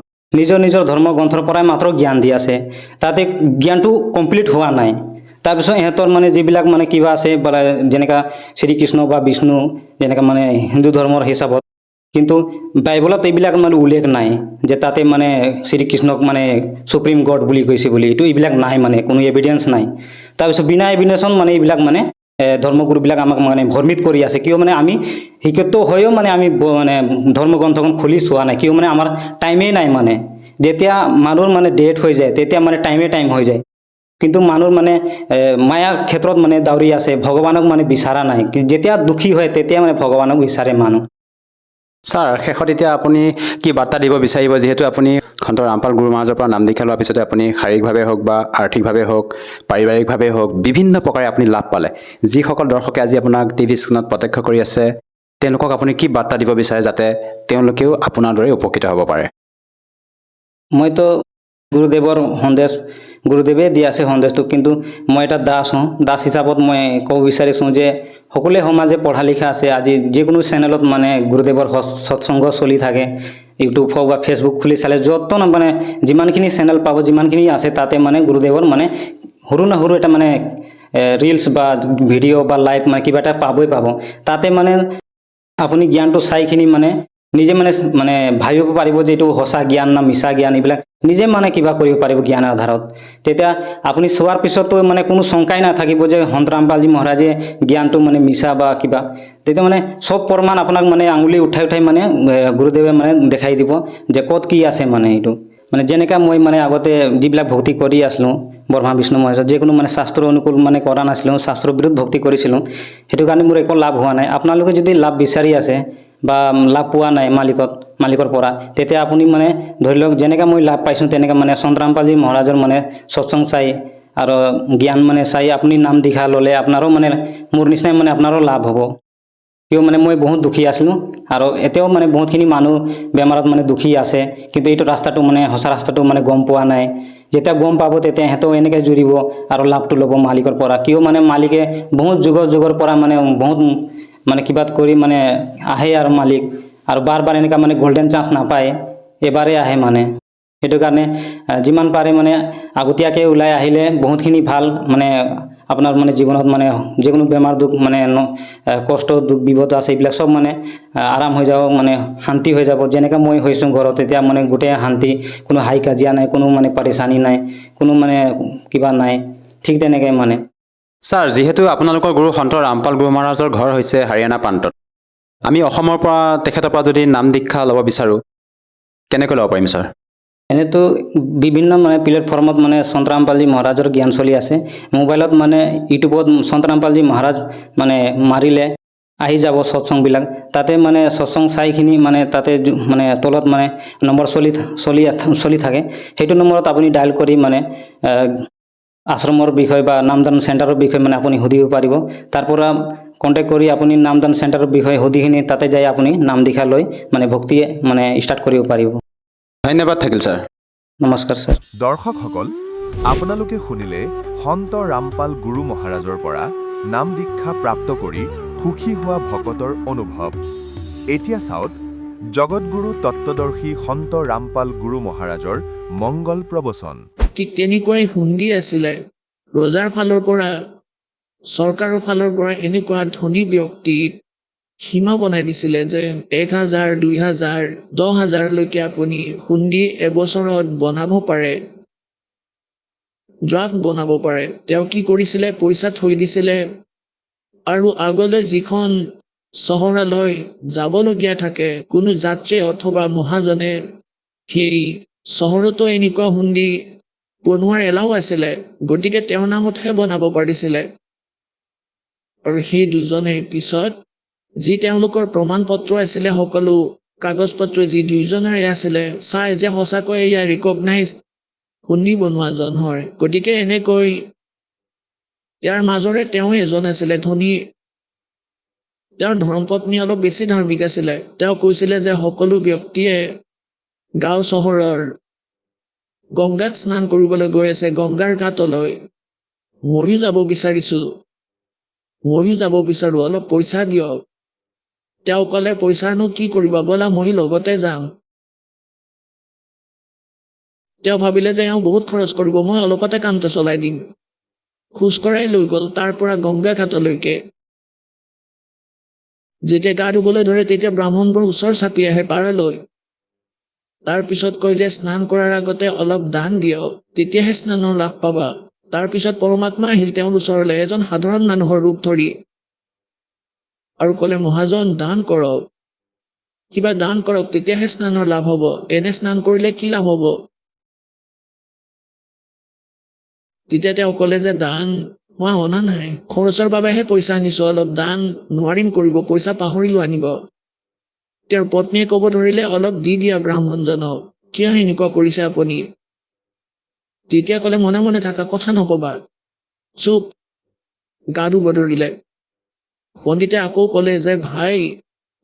নিজৰ ধৰ্মগ্ৰন্থৰ পৰাই মাত্ৰ জ্ঞান দি আছে তাতে জ্ঞানটো কমপ্লিট হোৱা নাই তাৰপিছত ইহঁতৰ মানে যিবিলাক মানে কিবা আছে যেনেকা শ্ৰীকৃষ্ণ বা বিষ্ণু যেনেকা মানে হিন্দু ধৰ্মৰ হিচাপত কিন্তু বাইবলত এইবিলাক মানে উল্লেখ নাই যে তাতে মানে শ্ৰীকৃষ্ণক মানে সুপ্ৰিম গড বুলি কৈছে বুলি এইবিলাক নাই মানে কোনো এভিডেন্স নাই তাৰপিছত বিনা এভিডেন্সত মানে এইবিলাক মানে ধৰ্মগুৰুবিলাক আমাক মানে ভ্ৰমিত কৰি আছে কিয় মানে আমি শিক্ষিত হৈও মানে আমি মানে ধৰ্মগ্ৰন্থখন খুলি চোৱা নাই কিয় মানে আমাৰ টাইমেই নাই মানে যেতিয়া মানুহৰ মানে ডেথ হৈ যায় তেতিয়া মানে টাইম হৈ যায় কিন্তু মানুহৰ মানে মায়াৰ ক্ষেত্ৰত মানে দাউৰি আছে ভগৱানক মানে বিচাৰা নাই যেতিয়া দুখী হয় তেতিয়া মানে ভগৱানক বিচাৰে মানুহ ছাৰ শেষত এতিয়া আপুনি কি বাৰ্তা দিব বিচাৰিব যিহেতু আপুনি সন্ত ৰামপাল গুৰু মহাৰাজৰ পৰা নাম দীক্ষা লোৱাৰ পিছতে আপুনি শাৰীৰিকভাৱে হওক বা আৰ্থিকভাৱে হওক পাৰিবাৰিকভাৱে হওক বিভিন্ন প্ৰকাৰে আপুনি লাভ পালে যিসকল দৰ্শকে আজি আপোনাক টিভি স্ক্ৰীণত প্ৰত্যক্ষ কৰি আছে তেওঁলোকক আপুনি কি বাৰ্তা দিব বিচাৰে যাতে তেওঁলোকেও আপোনাৰ দৰে উপকৃত হ'ব পাৰে মইতো গুৰুদেৱৰ সন্দেশ গুৰুদেৱে দি আছে সন্দেশটো কিন্তু মই এটা দাস হওঁ দাস হিচাপত মই ক'ব বিচাৰিছোঁ যে সকলোৱে সমাজে পঢ়া লিখা আছে আজি যিকোনো চেনেলত মানে গুৰুদেৱৰ সৎসংগ চলি থাকে ইউটিউব হওক বা ফেচবুক খুলি চালে যত মানে যিমানখিনি চেনেল পাব যিমানখিনি আছে তাতে মানে গুৰুদেৱৰ মানে সৰু না সৰু এটা মানে ৰিলছ বা ভিডিঅ' বা লাইভ মানে কিবা এটা পাবই পাব তাতে মানে আপুনি জ্ঞানটো চাইখিনি মানে নিজে মানে ভাবিব পাৰিব যে এইটো সঁচা জ্ঞান না মিছা জ্ঞান এইবিলাক নিজে মানে কিবা কৰিব পাৰিব জ্ঞানৰ আধাৰত তেতিয়া আপুনি চোৱাৰ পিছতো মানে কোনো শংকাই নাথাকিব যে সন্ত ৰামপালজী মহাৰাজে জ্ঞানটো মানে মিছা বা কিবা তেতিয়া মানে সব প্ৰমাণ আপোনাক মানে আঙুলি উঠাই মানে গুৰুদেৱে মানে দেখাই দিব যে ক'ত কি আছে মানে এইটো মানে যেনেকা মই মানে আগতে যিবিলাক ভক্তি কৰি আছিলোঁ ব্ৰহ্মা বিষ্ণু মহেশ্বৰ যিকোনো মানে শাস্ত্ৰ অনুকূল মানে কৰা নাছিলোঁ শাস্ত্ৰ বিৰোধ ভক্তি কৰিছিলোঁ সেইটো কাৰণে মোৰ একো লাভ হোৱা নাই আপোনালোকে যদি লাভ বিচাৰি আছে বা লাভ পোৱা নাই মালিকৰ পৰা তেতিয়া আপুনি মানে ধৰি লওক যেনেকৈ মই লাভ পাইছোঁ তেনেকৈ মানে সন্ত ৰামপালজী মহাৰাজৰ মানে সৎসংগ চাই আৰু জ্ঞান মানে চাই আপুনি নাম দীক্ষা ল'লে আপোনাৰো মানে মোৰ নিচিনাই মানে আপোনাৰো লাভ হ'ব কিয় মানে মই বহুত দুখী আছিলোঁ আৰু এতিয়াও মানে বহুতখিনি মানুহ বেমাৰত মানে দুখী আছে কিন্তু এইটো ৰাস্তাটো মানে সঁচা ৰাস্তাটো মানে গম পোৱা নাই যেতিয়া গম পাব তেতিয়া সিহঁতেও এনেকৈ জুৰিব আৰু লাভটো ল'ব মালিকৰ পৰা কিয় মানে মালিকে বহুত যুগৰ পৰা মানে বহুত মানে কিবা কৰি মানে আহে আৰু মালিক আৰু বাৰ এনেকুৱা মানে গোল্ডেন চান্স নাপায় এবাৰে আহে মানে সেইটো কাৰণে যিমান পাৰে মানে আগতীয়াকৈ ওলাই আহিলে বহুতখিনি ভাল মানে আপোনাৰ মানে জীৱনত মানে যিকোনো বেমাৰ দুখ মানে কষ্ট দুখ বিপদ আছে এইবিলাক চব মানে আৰাম হৈ যাব মানে শান্তি হৈ যাব যেনেকৈ মই হৈছোঁ ঘৰত এতিয়া মানে গোটেই শান্তি কোনো হাই কাজিয়া নাই কোনো মানে পাৰেচানী নাই কোনো মানে কিবা নাই ঠিক তেনেকৈ মানে ছাৰ যিহেতু আপোনালোকৰ গুৰু সন্ত ৰামপাল গুৰু মহাৰাজৰ ঘৰ হৈছে হাৰিয়ানা প্ৰান্তত আমি অসমৰ পৰা তেখেতৰ পৰা যদি নাম দীক্ষা ল'ব বিচাৰোঁ কেনেকৈ ল'ব পাৰিম ছাৰ এনেতো বিভিন্ন মানে প্লেটফৰ্মত মানে সন্ত ৰামপালজী মহাৰাজৰ জ্ঞান চলি আছে মোবাইলত মানে ইউটিউবত সন্ত ৰামপালজী মহাৰাজ মানে মাৰিলে আহি যাব সৎসংবিলাক তাতে মানে সৎসং চাইখিনি মানে তাতে মানে তলত মানে নম্বৰ চলি থাকে সেইটো নম্বৰত আপুনি ডায়েল কৰি মানে আশ্ৰমৰ বিষয় বা নামদান চেণ্টাৰৰ বিষয়ে মানে আপুনি সুধিব পাৰিব তাৰ পৰা কণ্টেক্ট কৰি আপুনি নামদান চেণ্টাৰৰ বিষয়ে সুধিখিনি তাতে যাই আপুনি নাম দীক্ষা লৈ মানে ভক্তি মানে ষ্টাৰ্ট কৰিব পাৰিব ধন্যবাদ থাকিল ছাৰ নমস্কাৰ ছাৰ দৰ্শকসকল আপোনালোকে শুনিলে সন্ত ৰামপাল গুৰু মহাৰাজৰ পৰা নাম দীক্ষা প্ৰাপ্ত কৰি সুখী হোৱা ভকতৰ অনুভৱ এতিয়া চাওক জগতগুৰু তত্ত্বদৰ্শী সন্ত ৰামপাল গুৰু মহাৰাজৰ মংগল প্ৰবচন ঠিক তেনেকুৱাই হুণ্ডি আছিলে ৰজাৰ ফালৰ পৰা চৰকাৰৰ ফালৰ পৰা এনেকুৱা ধনী ব্যক্তিক সীমা বনাই দিছিলে যে 1,000, 2,000, 10,000লৈকে আপুনি হুণ্ডি এবছৰত বনাব পাৰে ড্ৰাফ্ট বনাব পাৰে তেওঁ কি কৰিছিলে পইচা থৈ দিছিলে আৰু আগলৈ যিখন চহৰলৈ যাবলগীয়া থাকে কোনো যাত্ৰী অথবা মহাজনে সেই চহৰতো এনেকুৱা হুণ্ডি বনোৱাৰ এলাও আছিলে গতিকে তেওঁৰ নামতহে বনাব পাৰিছিলে আৰু সেই দুজনে পিছত যি তেওঁলোকৰ প্ৰমাণ পত্ৰ আছিলে সকলো কাগজ পত্ৰ যি দুইজনৰে আছিলে চাই যে সঁচাকৈ এয়া ৰিকগনাইজ হুণ্ডি বনোৱাজন হয় গতিকে এনেকৈ ইয়াৰ মাজৰে তেওঁ এজন আছিলে ধনী তেওঁৰ ধৰ্মপত্নী অলপ বেছি ধাৰ্মিক আছিলে তেওঁ কৈছিলে যে সকলো ব্যক্তিয়ে গাঁও চহৰৰ গংগাত স্নান কৰিবলৈ গৈ আছে গংগাৰ ঘাটলৈ ময়ো যাব বিচাৰোঁ অলপ পইচা দিয়ক তেওঁ ক'লে পইচানো কি কৰিব ব'লা মই লগতে যাম তেওঁ ভাবিলে যে এওঁ বহুত খৰচ কৰিব মই অলপতে কামটো চলাই দিম খোজকঢ়াই লৈ গ'ল তাৰ পৰা গংগা ঘাটলৈকে যেতিয়া গা ধুবলৈ ধৰে তেতিয়া ব্ৰাহ্মণবোৰ ওচৰ চাপি আহে পাৰলৈ তাৰপিছত কয় যে স্নান কৰাৰ আগতে অলপ দান দিয়ক তেতিয়াহে স্নানৰ লাভ পাবা তাৰপিছত পৰমাত্মা আহিল তেওঁৰ ওচৰলৈ এজন সাধাৰণ মানুহৰ ৰূপ ধৰি আৰু ক'লে মহাজন দান কৰক কিবা দান কৰক তেতিয়াহে স্নানৰ লাভ হ'ব এনে স্নান কৰিলে কি লাভ হ'ব তেতিয়া তেওঁ ক'লে যে দান মই অনা নাই খৰচৰ বাবেহে পইচা আনিছোঁ অলপ দান নোৱাৰিম কৰিব পইচা পাহৰিলোঁ আনিব তেওঁৰ পত্নীয়ে ক'ব ধৰিলে অলপ দি দিয়া ব্ৰাহ্মণজনক কিয় এনেকুৱা কৰিছে আপুনি তেতিয়া ক'লে মনে মনে থাকা কথা নক'বা চুপ গা ধুব ধৰিলে পণ্ডিতে আকৌ ক'লে যে ভাই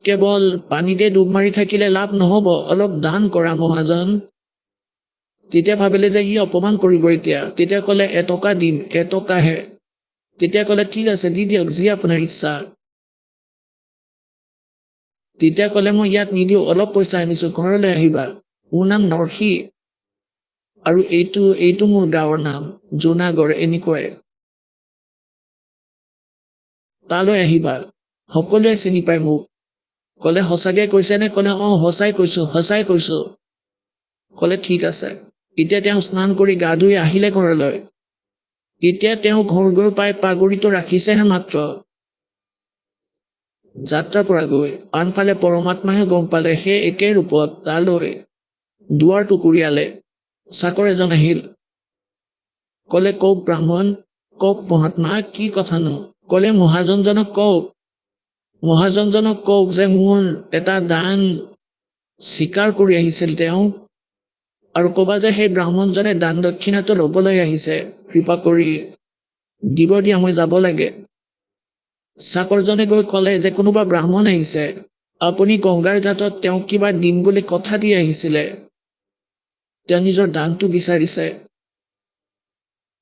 কেৱল পানীতে ডুব মাৰি থাকিলে লাভ নহ'ব অলপ দান কৰা মহাজন তেতিয়া ভাবিলে যে ই অপমান কৰিব এতিয়া তেতিয়া ক'লে 1 টকা দিম 1 টকাহে তেতিয়া ক'লে ঠিক আছে দি দিয়ক যি আপোনাৰ ইচ্ছা তেতিয়া ক'লে মই ইয়াত নিদিওঁ অলপ পইচা আনিছোঁ ঘৰলৈ আহিবা মোৰ নাম নৰসী আৰু এইটো মোৰ গাঁৱৰ নাম জোনাগড় এনেকুৱাই তালৈ আহিবা সকলোৱে চিনি পায় মোক ক'লে সঁচাকৈ কৈছেনে ক'লে অঁ সঁচাই কৈছোঁ ক'লে ঠিক আছে এতিয়া তেওঁ স্নান কৰি গা ধুই আহিলে ঘৰলৈ এতিয়া তেওঁ ঘৰ গৈ পাই পাগুৰিটো ৰাখিছেহে মাত্ৰ যাত্ৰা পৰা গৈ আনফালে পৰমাত্মাহে গম পালে সেই একে ৰূপত তালৈ দুৱাৰ টুকুৰিয়ালে চাকৰ এজন আহিল ক'লে কওক ব্ৰাহ্মণ কওক মহাত্মা কি কথানো ক'লে মহাজনজনক কওক যে মোৰ এটা দান স্বীকাৰ কৰি আহিছিল তেওঁ আৰু ক'বা যে সেই ব্ৰাহ্মণজনে দান দক্ষিণাটো ল'বলৈ আহিছে কৃপা কৰি দিব দিয়া মই যাব লাগে চাকৰজনে গৈ ক'লে যে কোনোবা ব্ৰাহ্মণ আহিছে আপুনি গংগাৰ ঘাটত তেওঁক কিবা দিম বুলি কথা দি আহিছিলে তেওঁ নিজৰ দানটো বিচাৰিছে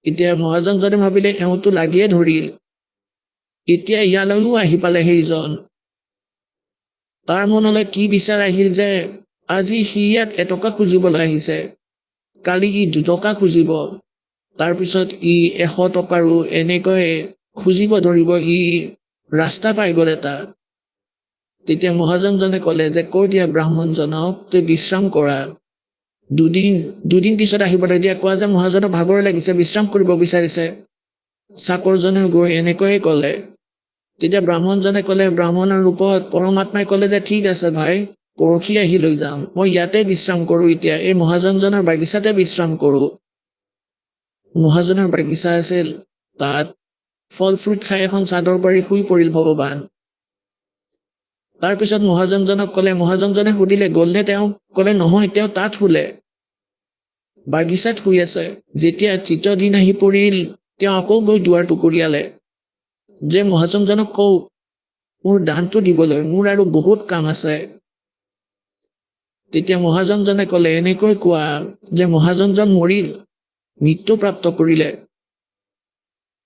এতিয়া মহাজনজনে ভাবিলে এওঁতো লাগিয়ে ধৰিল এতিয়া ইয়ালৈও আহি পালে সেইজন তাৰ মনলৈ কি বিচাৰ আহিল যে আজি সি ইয়াত 1 টকা খুজিবলৈ আহিছে কালি ই 2 টকা খুজিব তাৰপিছত ই 100 টকাৰো এনেকৈ খুজিব ধৰিব, ই ৰাস্তা পাই গ'ল এটা। তেতিয়া মহাজনজনে ক'লে যে কৈ দিয়া ব্ৰাহ্মণজনক তই বিশ্ৰাম কৰা, দুদিন পিছত আহিবলৈ দিয়া। কোৱা যে মহাজনৰ ভাগৰ লাগিছে, বিশ্ৰাম কৰিব বিচাৰিছে। চাকৰজনে গৈ এনেকৈয়ে ক'লে। তেতিয়া ব্ৰাহ্মণজনে ক'লে, ব্ৰাহ্মণৰ ৰূপত পৰমাত্মাই ক'লে যে ঠিক আছে ভাই, পৰহি আহি লৈ যাম, মই ইয়াতে বিশ্ৰাম কৰোঁ, এতিয়া এই মহাজনজনৰ বাগিচাতে বিশ্ৰাম কৰোঁ। মহাজনৰ বাগিচা আছিল, তাত ফল ফ্ৰুট খাই এখন চাদৰ পাৰি শুই পৰিল ভগৱান। তাৰপিছত মহাজনজনক ক'লে, মহাজনজনে সুধিলে গ'লনে? তেওঁ ক'লে নহয়, তেওঁ তাত শুলে, বাগিচাত শুই আছে। যেতিয়া তৃতীয় দিন আহি পৰিল, তেওঁ আকৌ গৈ দুৱাৰ টুকুৰিয়ালে যে মহাজনজনক কওক মোৰ দানটো দিবলৈ, মোৰ আৰু বহুত কাম আছে। তেতিয়া মহাজনজনে ক'লে এনেকৈ কোৱা যে মহাজনজন মৰিল, মৃত্যুপ্ৰাপ্ত কৰিলে।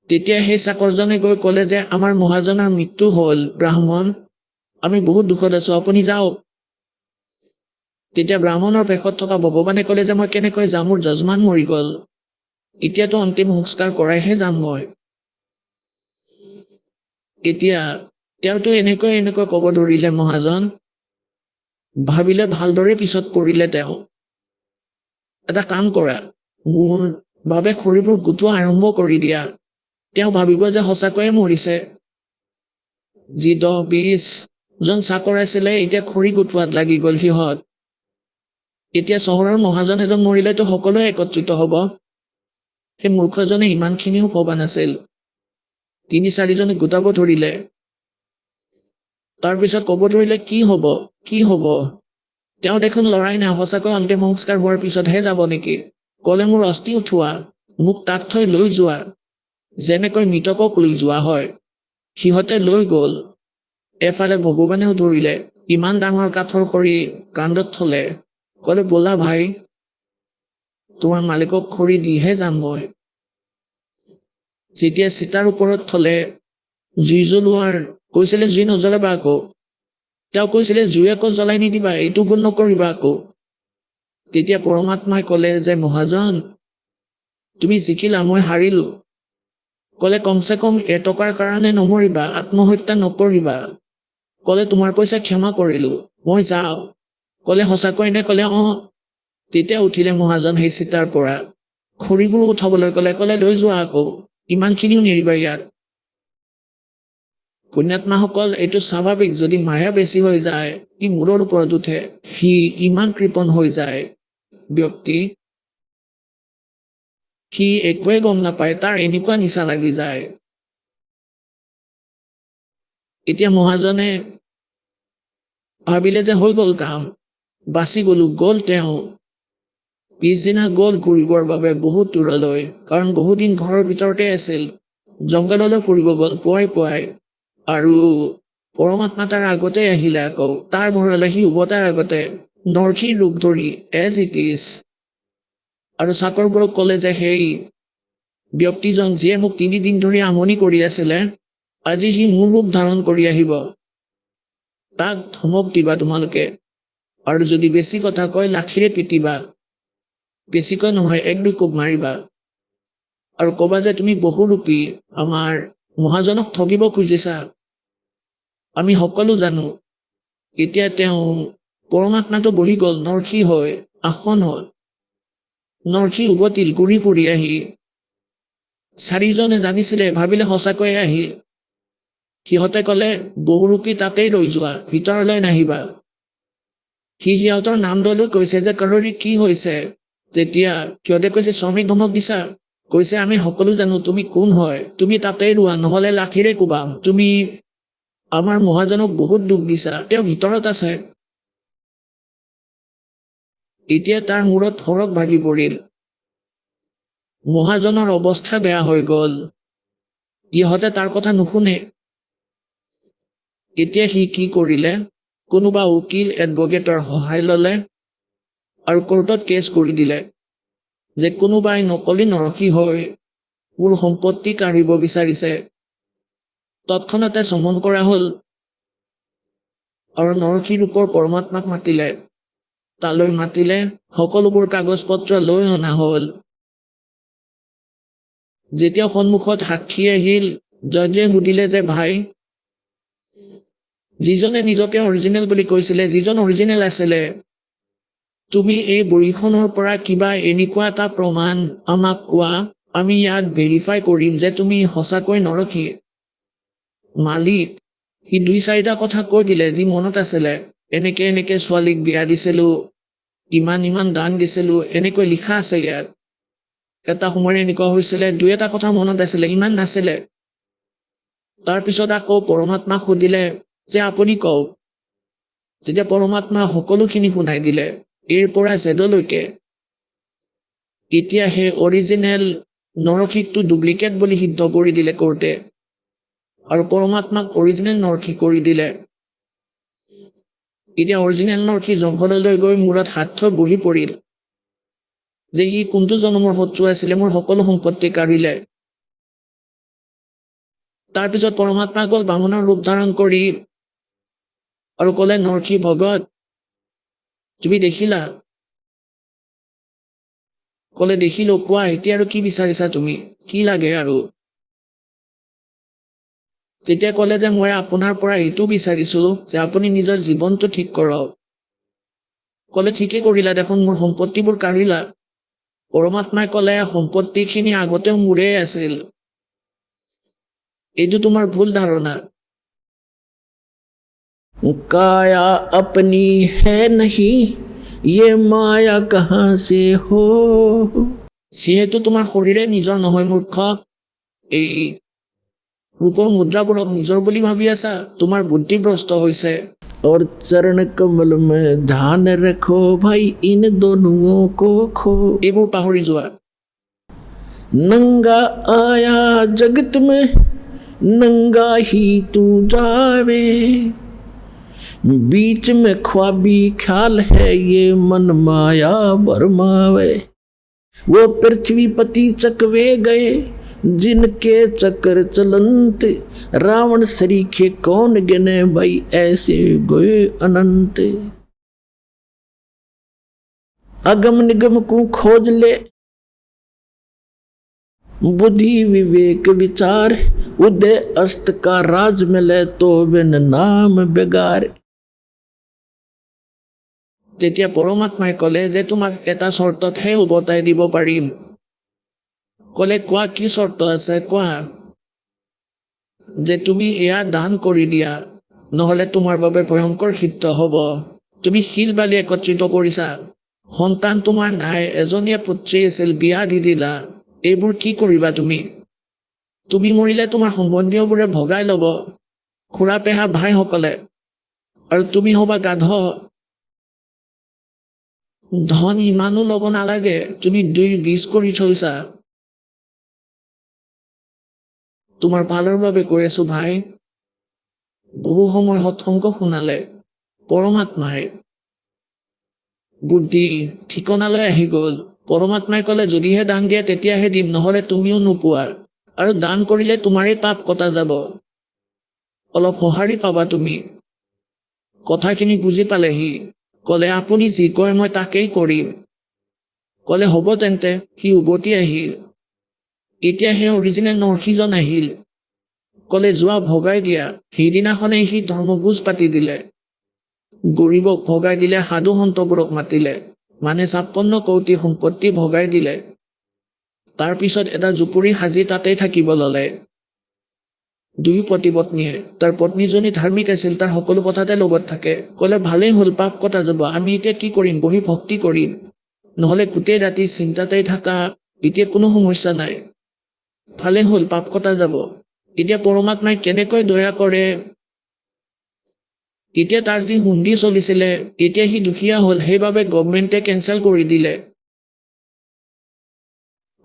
তেতিয়া সেই চাকৰজনে গৈ ক'লে যে আমাৰ মহাজনৰ মৃত্যু হ'ল ব্ৰাহ্মণ, আমি বহুত দুখত আছোঁ, আপুনি যাওক। তেতিয়া ব্ৰাহ্মণৰ পেশত থকা ভগৱানে ক'লে যে মই কেনেকৈ যাম, মোৰ যজমান মৰি গ'ল, এতিয়াতো অন্তিম সংস্কাৰ কৰাইহে যাম মই। এতিয়া তেওঁতো এনেকৈ ক'ব ধৰিলে মহাজন, ভাবিলে ভালদৰে পিছত কৰিলে তেওঁ, এটা কাম কৰা, মোৰ বাবে খৰিবোৰ গোটোৱা আৰম্ভ কৰি দিয়া। তেওঁ ভাবিব যে সঁচাকৈয়ে মৰিছে। যি 10-20 জন চাকৰ আছিলে, এতিয়া খৰি গোটোৱাত লাগি গ'ল সিহঁত। এতিয়া চহৰৰ মহাজন এজন মৰিলেতো সকলোৱে একত্ৰিত হ'ব। সেই মূৰ্খজনে ইমানখিনিও ভবা নাছিল। 3-4জনে গোটাব ধৰিলে। তাৰপিছত ক'ব ধৰিলে কি হ'ব, তেওঁ দেখোন লৰাই নাই, সঁচাকৈ অন্তিম সংস্কাৰ হোৱাৰ পিছতহে যাব নেকি? ক'লে মোৰ অস্থি উঠোৱা, মোক তাত থৈ লৈ যোৱা, যেনেকৈ মৃতকক লৈ যোৱা হয়। সিহঁতে লৈ গ'ল। এফালে ভগৱানেও ধৰিলে, ইমান ডাঙৰ কাঠৰ খৰি কান্ধত থলে। ক'লে ব'লা ভাই, তোমাৰ মালিকক খৰি দিহে যাম মই। যেতিয়া চিতাৰ ওপৰত থলে, জুই জ্বলোৱাৰ কৈছিলে, জুই নজ্বলাবা আকৌ। তেওঁ কৈছিলে জুই আকৌ জ্বলাই নিদিবা, এইটো ভুল নকৰিবা আকৌ। তেতিয়া পৰমাত্মাই ক'লে যে মহাজন, তুমি জিকিলা, মই হাৰিলো। ক'লে কমচে কম এটকাৰ কাৰণে নমৰিবা, আত্মহত্যা নকৰিবা। ক'লে তোমাৰ পইচা ক্ষমা কৰিলো, মই যাওঁ। ক'লে সঁচাকৈ নে? ক'লে অঁ। তেতিয়া উঠিলে মহাজন সেই চিতাৰ পৰা, খৰিবোৰ উঠাবলৈ ক'লে লৈ যোৱা আকৌ, ইমানখিনিও নেৰিবা ইয়াত। পুণ্যাত্মাসকল, এইটো স্বাভাৱিক, যদি মায়া বেছি হৈ যায়, ই মূৰৰ ওপৰত উঠে, সি ইমান কৃপণ হৈ যায় ব্যক্তি, সি একোৱে গম নাপায়, তাৰ এনেকুৱা নিচা লাগি যায়। এতিয়া মহাজনে ভাবিলে যে হৈ গ'ল কাম, বাচি গ'ল তেওঁ। পিছদিনা গ'ল ঘূৰিবৰ বাবে বহুত দূৰলৈ, কাৰণ বহুদিন ঘৰৰ ভিতৰতে আছিল। জংঘললৈ ফুৰিব গ'ল পুৱাই আৰু পৰমাত্মা তাৰ আগতে আহিলে আকৌ, তাৰ ঘৰলৈ সি উভতাৰ আগতে নৰসীৰ ৰূপ ধৰি এজ ইট ইজ। আৰু চাকৰবোৰক ক'লে যে সেই ব্যক্তিজন যিয়ে মোক 3 দিন ধৰি আমনি কৰি আছিলে, আজি সি মোৰ ৰূপ ধাৰণ কৰি আহিব। তাক ধমক দিবা তোমালোকে, আৰু যদি বেছি কথা কয় লাঠিৰে পিটিবা, বেছিকৈ নহয় 1-2 কোব মাৰিবা, আৰু ক'বা যে তুমি বহুৰূপী, আমাৰ মহাজনক ঠগিব খুজিছা, আমি সকলো জানো। এতিয়া তেওঁ পৰমাত্মাটো বহি গ'ল নৰসী হৈ, আসন হ'ল। নৰসী উভতিল ঘূৰি ফুৰি আহি। 4জনে জানিছিলে, ভাবিলে সঁচাকৈয়ে আহিল। সিহঁতে ক'লে বহুৰূপী তাতেই লৈ যোৱা, ভিতৰলৈ নাহিবা। সিহঁতৰ নাম লৈ কৈছে যে কৰৰি কি হৈছে? তেতিয়া সিহঁতে কৈছে স্বামীক ধমক দিছা? কৈছে আমি সকলো জানো তুমি কোন হয়, তুমি তাতেই ৰোৱা, নহ'লে লাঠিৰে কোবাম। তুমি আমাৰ মহাজনক বহুত দুখ দিছা, তেওঁ ভিতৰত আছে। এতিয়া তাৰ মূৰত সৰগ ভাগি পৰিল। মহাজনৰ অৱস্থা বেয়া হৈ গ'ল। ইহঁতে তাৰ কথা নুশুনে। এতিয়া সি কি কৰিলে, কোনোবা উকিল এডভকেটৰ সহায় ল'লে আৰু কোৰ্টত কেছ কৰি দিলে যে কোনোবাই নকলি নৰসী হৈ মোৰ সম্পত্তি কাঢ়িব বিচাৰিছে। তৎক্ষণাতে চমন কৰা হ'ল আৰু নৰসী ৰূপৰ পৰমাত্মাক মাতিলে। তালৈ মাতিলে, সকলোবোৰ কাগজ পত্ৰ লৈ অনা হ'ল। যেতিয়া সন্মুখত সাক্ষী আহিল, জজে সুধিলে যে ভাই, যিজনে নিজকে অৰিজিনেল বুলি কৈছিলে, যিজন অৰিজিনেল আছিলে, তুমি এই বহীখনৰ পৰা কিবা এনেকুৱা এটা প্ৰমাণ আমাক কোৱা, আমি ইয়াত ভেৰিফাই কৰিম যে তুমি সঁচাকৈ নৰখী। মালিক সি 2-4টা কথা কৈ দিলে যি মনত আছিলে। এনেকে এনেকে ছোৱালীক বিয়া দিছিলোঁ, ইমান দান দিছিলোঁ, এনেকৈ লিখা আছে ইয়াত। এটা সময়ত এনেকুৱা হৈছিলে, 2-এটা কথা মনত আছিলে, ইমান নাছিলে। তাৰপিছত আকৌ পৰমাত্মাক সুধিলে যে আপুনি কওক। যেতিয়া পৰমাত্মা সকলোখিনি শুনাই দিলে, এৰ পৰা জেডলৈকে, এতিয়া সেই অৰিজিনেল নৰসিকটো ডুপ্লিকেট বুলি সিদ্ধ কৰি দিলে কোৰ্টে, আৰু পৰমাত্মাক অৰিজিনেল নৰসিক কৰি দিলে। এতিয়া অৰিজিনেল নৰসিক জংঘললৈ গৈ মূৰত হাত থৈ বহি পৰিল যে ই কোনটো জন্মৰ শত্ৰু আছিলে, মোৰ সকলো সম্পত্তি কাঢ়িলে। তাৰপিছত পৰমাত্মা গ'ল বামুণৰ ৰূপ ধাৰণ কৰি আৰু ক'লে, নৰসি ভগত, তুমি দেখিলা? ক'লে, দেখিলো। কোৱা এতিয়া আৰু কি বিচাৰিছা তুমি, কি লাগে আৰু? তেতিয়া ক'লে যে মই আপোনাৰ পৰা এইটো বিচাৰিছোঁ যে আপুনি নিজৰ জীৱনটো ঠিক কৰক। ক'লে, ঠিকেই কৰিলা দেখোন, মোৰ সম্পত্তিবোৰ কাঢ়িলা। পৰমাত্মাই ক'লে, সম্পত্তিখিনি আগতেও মোৰেই আছিল, এইটো তোমাৰ ভুল ধাৰণা। কায়া আপনি হে নহি, ইয়ে মায়া কাহা সে হো। যিহেতু তোমাৰ শৰীৰে নিজৰ নহয় মূৰ্খ, এই ৰূপৰ মুদ্ৰাবোৰক নিজৰ বুলি ভাবি আছা, তোমাৰ বুদ্ধি ভ্ৰষ্ট হৈছে। और चरण कमल में ध्यान रखो भाई इन दोनों को खो। এইবোৰ পাহৰি যোৱা। नंगा आया जगत में नंगा ही तू जावे, बीच में ख्वाबी ख्याल है ये मन माया भरमावे। वो पृथ्वी पति चकवे गए जिनके चक्कर चलंत, रावण सरीखे कौन गिने भाई ऐसे गए अनंत। अगम निगम को खोज ले बुद्धि विवेक विचार, उदय अस्त का राज मिले तो बिन नाम बेगार। তেতিয়া পৰমাত্মাই ক'লে যে তোমাক এটা চৰ্ততহে উভতাই দিব পাৰিম। ক'লে, কোৱা কি চৰ্ত আছে, কোৱা। যে তুমি এয়া দান কৰি দিয়া, নহ'লে তোমাৰ বাবে ভয়ংকৰ সিদ্ধ হ'ব। তুমি শিল বালি একত্ৰিত কৰিছা, সন্তান তোমাৰ নাই, এজনীয়ে পুত্ৰী আছিল, বিয়া দি দিলা, এইবোৰ কি কৰিবা তুমি? তুমি মৰিলে তোমাৰ সম্বন্ধীয়বোৰে ভগাই ল'ব, খুৰা পেহা ভাইসকলে, আৰু তুমি হ'বা গাধ। ধন ইমানো ল'ব নালাগে, তুমি 2-20 কৰি থৈছা। তোমাৰ ভালৰ বাবে কৈ আছো ভাই। বহু সময় সৎসংগ শুনালে পৰমাত্মাই বুদ্ধি ঠিকনালৈ আহি গ'ল। পৰমাত্মাই ক'লে, যদিহে দান দিয়া তেতিয়াহে দিম, নহ'লে তুমিও নোপোৱা। আৰু দান কৰিলে তোমাৰেই পাপ কটা যাব, অলপ সঁহাৰি পাবা তুমি। কথাখিনি বুজি পালেহি। ক'লে, আপুনি যি কয় মই তাকেই কৰিম। ক'লে, হ'ব তেন্তে। সি উভতি আহিল। এতিয়া সেই অৰিজিনেল নৰসিজন আহিল। ক'লে, যোৱা ভগাই দিয়া। সেইদিনাখনেই সি ধৰ্মভোজ পাতি দিলে, গৰীবক ভগাই দিলে, সাধু সন্তবোৰক মাতিলে, মানে 56 কোটি সম্পত্তি ভগাই দিলে। তাৰপিছত এটা জুপুৰি সাজি তাতেই থাকিব ল'লে। 2 পতি-পত্নীয়ে। তাৰ পত্নীজনী ধাৰ্মিক আছিল, তাৰ সকলো কথাতে লগত থাকে। ক'লে, ভালেই হ'ল, পাপ কটা যাব। আমি এতিয়া কি কৰিম, বহি ভক্তি কৰিম, নহ'লে গোটেই ৰাতি চিন্তাতেই থাকা, এতিয়া কোনো সমস্যা নাই। ভালেই হ'ল, পাপ কটা যাব। এতিয়া পৰমাত্মাই কেনেকৈ দয়া কৰে। এতিয়া তাৰ যি হুণ্ডি চলিছিলে, এতিয়া সি দুখীয়া হ'ল, সেইবাবে গভৰ্ণমেণ্টে কেঞ্চেল কৰি দিলে।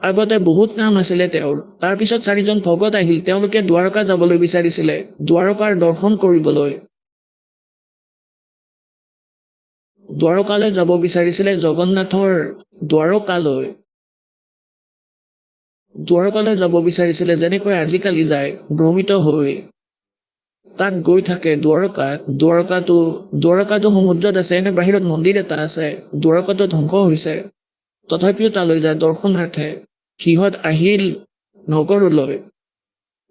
আগতে বহুত নাম আছিলে তেওঁৰ। তাৰপিছত 4জন ভগত আহিল, তেওঁলোকে দ্বাৰকা যাবলৈ বিচাৰিছিলে, দ্বাৰকাৰ দৰ্শন কৰিবলৈ। দ্বাৰকালৈ যাব বিচাৰিছিলে, জগন্নাথৰ দ্বাৰকালৈ। দ্বাৰকালৈ যাব বিচাৰিছিলে, যেনেকৈ আজিকালি যায় ভ্ৰমিত হৈ। তাত গৈ থাকে দ্বাৰকাত। দ্বাৰকাটো সমুদ্ৰত আছে, এনে বাহিৰত মন্দিৰ এটা আছে। দ্বাৰকাটো ধ্বংস হৈছে, তথাপিও তালৈ যায় দৰ্শনাৰ্থে। সিহঁত আহিল নগৰলৈ,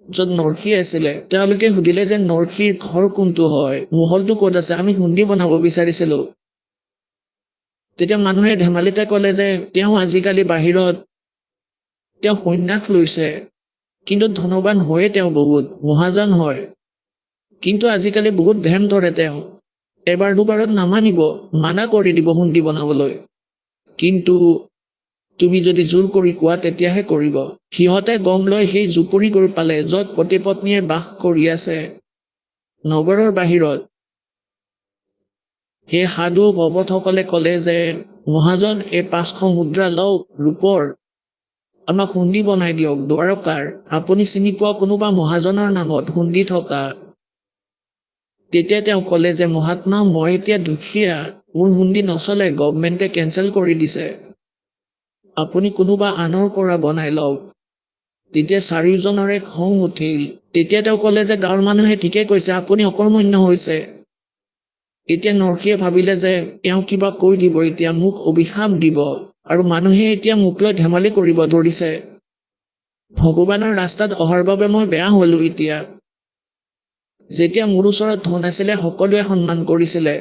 য'ত নৰসী আছিলে। তেওঁলোকে সুধিলে যে নৰসীৰ ঘৰ কোনটো হয়, মহলটো ক'ত আছে, আমি হুণ্ডি বনাব বিচাৰিছিলোঁ। তেতিয়া মানুহে ধেমালিতে ক'লে যে তেওঁ আজিকালি বাহিৰত, তেওঁ সন্ন্যাস লৈছে, কিন্তু ধনৱান হয়ে তেওঁ, বহুত মহাজন হয়, কিন্তু আজিকালি বহুত ভেম ধৰে তেওঁ। এবাৰ দুবাৰত নামানিব, মানা কৰি দিব হুণ্ডি বনাবলৈ, কিন্তু তুমি যদি জোৰ কৰি কোৱা তেতিয়াহে কৰিব। সিহঁতে গম লৈ সেই জুপুৰি গৈ পালে য'ত পতি পত্নীয়ে বাস কৰি আছে, নগৰৰ বাহিৰত। সেই সাধু ভকতসকলে ক'লে যে মহাজন, এই 500 মুদ্ৰা লওক ৰূপৰ, আমাক হুণ্ডি বনাই দিয়ক দ্বাৰকাৰ। আপুনি চিনি পোৱা কোনোবা মহাজনৰ নামত হুণ্ডি থকা? তেতিয়া তেওঁ ক'লে যে মহাত্মা, মই এতিয়া দুখীয়া, মোৰ হুণ্ডি নচলে, গভৰ্ণমেণ্টে কেঞ্চেল কৰি দিছে, আপুনি কোনোবা আনৰ পৰা বনাই লওক। তেতিয়া চাৰিওজনৰে খং উঠিল। তেতিয়া তেওঁ ক'লে যে গাঁৱৰ মানুহে ঠিকে কৈছে, আপুনি অকৰ্মণ্য হৈছে। এতিয়া নৰসীয়ে ভাবিলে যে তেওঁ কিবা কৈ দিব, এতিয়া মোক অভিশাপ দিব, আৰু মানুহে এতিয়া মোক লৈ ধেমালি কৰিব ধৰিছে। ভগৱানৰ ৰাস্তাত অহাৰ বাবে মই বেয়া হ'লো এতিয়া। যেতিয়া মোৰ ওচৰত ধন আছিলে সকলোৱে সন্মান কৰিছিলে,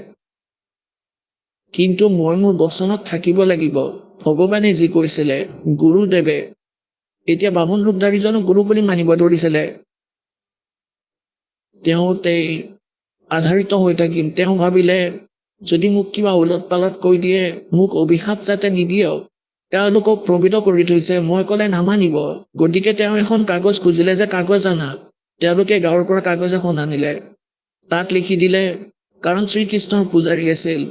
কিন্তু মই মোৰ বচনত থাকিব লাগিব। ভগৱানে যি কৈছিলে, গুৰুদেৱে, এতিয়া বামুণ ৰূপধাৰীজনক গুৰু বুলি মানিব ধৰিছিলে। তেওঁতেই আধাৰিত হৈ থাকিম। তেওঁ ভাবিলে যদি মোক কিবা ওলট পালট কৈ দিয়ে, মোক অভিশাপ যাতে নিদিয়ক। তেওঁলোকক প্ৰৱিত কৰি থৈছে, মই ক'লে নামানিব। গতিকে তেওঁ এখন কাগজ খুজিলে যে কাগজ আনা। তেওঁলোকে গাঁৱৰ পৰা কাগজ এখন আনিলে। তাত লিখি দিলে, কাৰণ শ্ৰীকৃষ্ণৰ পূজাৰী আছিল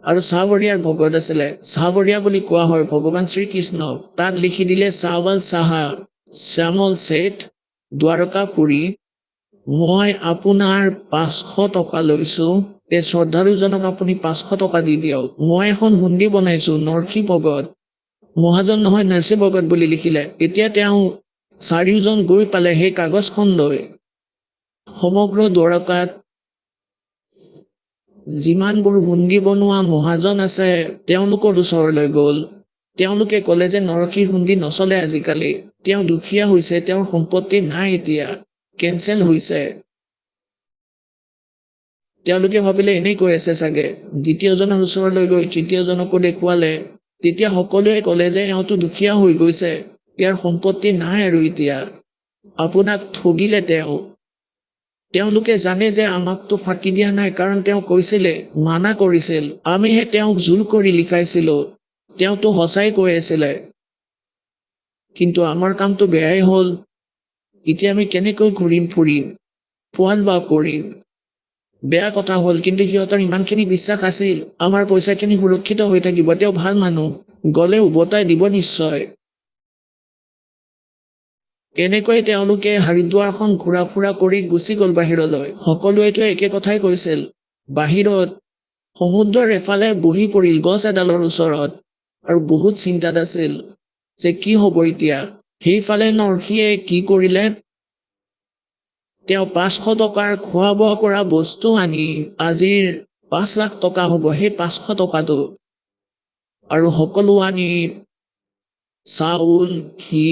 আৰু চাহবৰীয়াৰ ভগত আছিলে, চাহবৰীয়া বুলি কোৱা হয় ভগৱান শ্ৰীকৃষ্ণক। তাত লিখি দিলে, চাৱল চাহা শ্যামল শেঠ, দ্বাৰকাপুৰী, মই আপোনাৰ 500 টকা লৈছোঁ, এই শ্ৰদ্ধালুজনক আপুনি 500 টকা দি দিয়ক। মই এখন হুণ্ডি বনাইছোঁ, নৰসী ভগত, মহাজন নহয় নৰসী ভগত বুলি লিখিলে। এতিয়া তেওঁ চাৰিওজন গৈ পালে সেই কাগজখন লৈ। সমগ্ৰ দ্বাৰকাত যিমানবোৰ হুণ্ডি বনোৱা মহাজন আছে তেওঁলোকৰ ওচৰলৈ গ'ল। তেওঁলোকে ক'লে যে নৰসীৰ হুণ্ডি নচলে আজিকালি, তেওঁ দুখীয়া হৈছে, তেওঁৰ সম্পত্তি নাই, এতিয়া কেঞ্চেল হৈছে। তেওঁলোকে ভাবিলে এনেই কৈ আছে চাগে। দ্বিতীয়জনৰ ওচৰলৈ গৈ তৃতীয়জনকো দেখুৱালে। তেতিয়া সকলোৱে ক'লে যে এওঁতো দুখীয়া হৈ গৈছে, ইয়াৰ সম্পত্তি নাই আৰু এতিয়া, আপোনাক ঠগিলে তেওঁ। তেওঁলোকে জানে যে আমাকতো ফাঁকি দিয়া নাই, কাৰণ তেওঁ কৈছিলে, মানা কৰিছিল, আমিহে তেওঁক জোৰ কৰি লিখাইছিলোঁ, তেওঁতো সঁচাই কৈ আছিলে, কিন্তু আমাৰ কামটো বেয়াই হ'ল। এতিয়া আমি কেনেকৈ ঘূৰিম ফুৰিম, পোৱাল বা কৰিম? বেয়া কথা হ'ল, কিন্তু সিহঁতৰ ইমানখিনি বিশ্বাস আছিল, আমাৰ পইচাখিনি সুৰক্ষিত হৈ থাকিব, তেওঁ ভাল মানুহ, গ'লে উভতাই দিব নিশ্চয়। এনেকৈ তেওঁলোকে হৰিদ্বাৰখন ঘূৰা ফুৰা কৰি গুচি গ'ল বাহিৰলৈ। সকলোৱেতো একে কথাই কৈছিল। বাহিৰত সমুদ্ৰৰ এফালে বহি পৰিল গছ এডালৰ ওচৰত আৰু বহুত চিন্তাত আছিল যে কি হ'ব এতিয়া। সেইফালে নৰসীয়ে কি কৰিলে, তেওঁ 500 টকাৰ খোৱা বোৱা কৰা বস্তু আনি, আজিৰ 5 লাখ টকা হ'ব সেই 500 টকাটো, আৰু সকলো আনি চাউল, ঘি,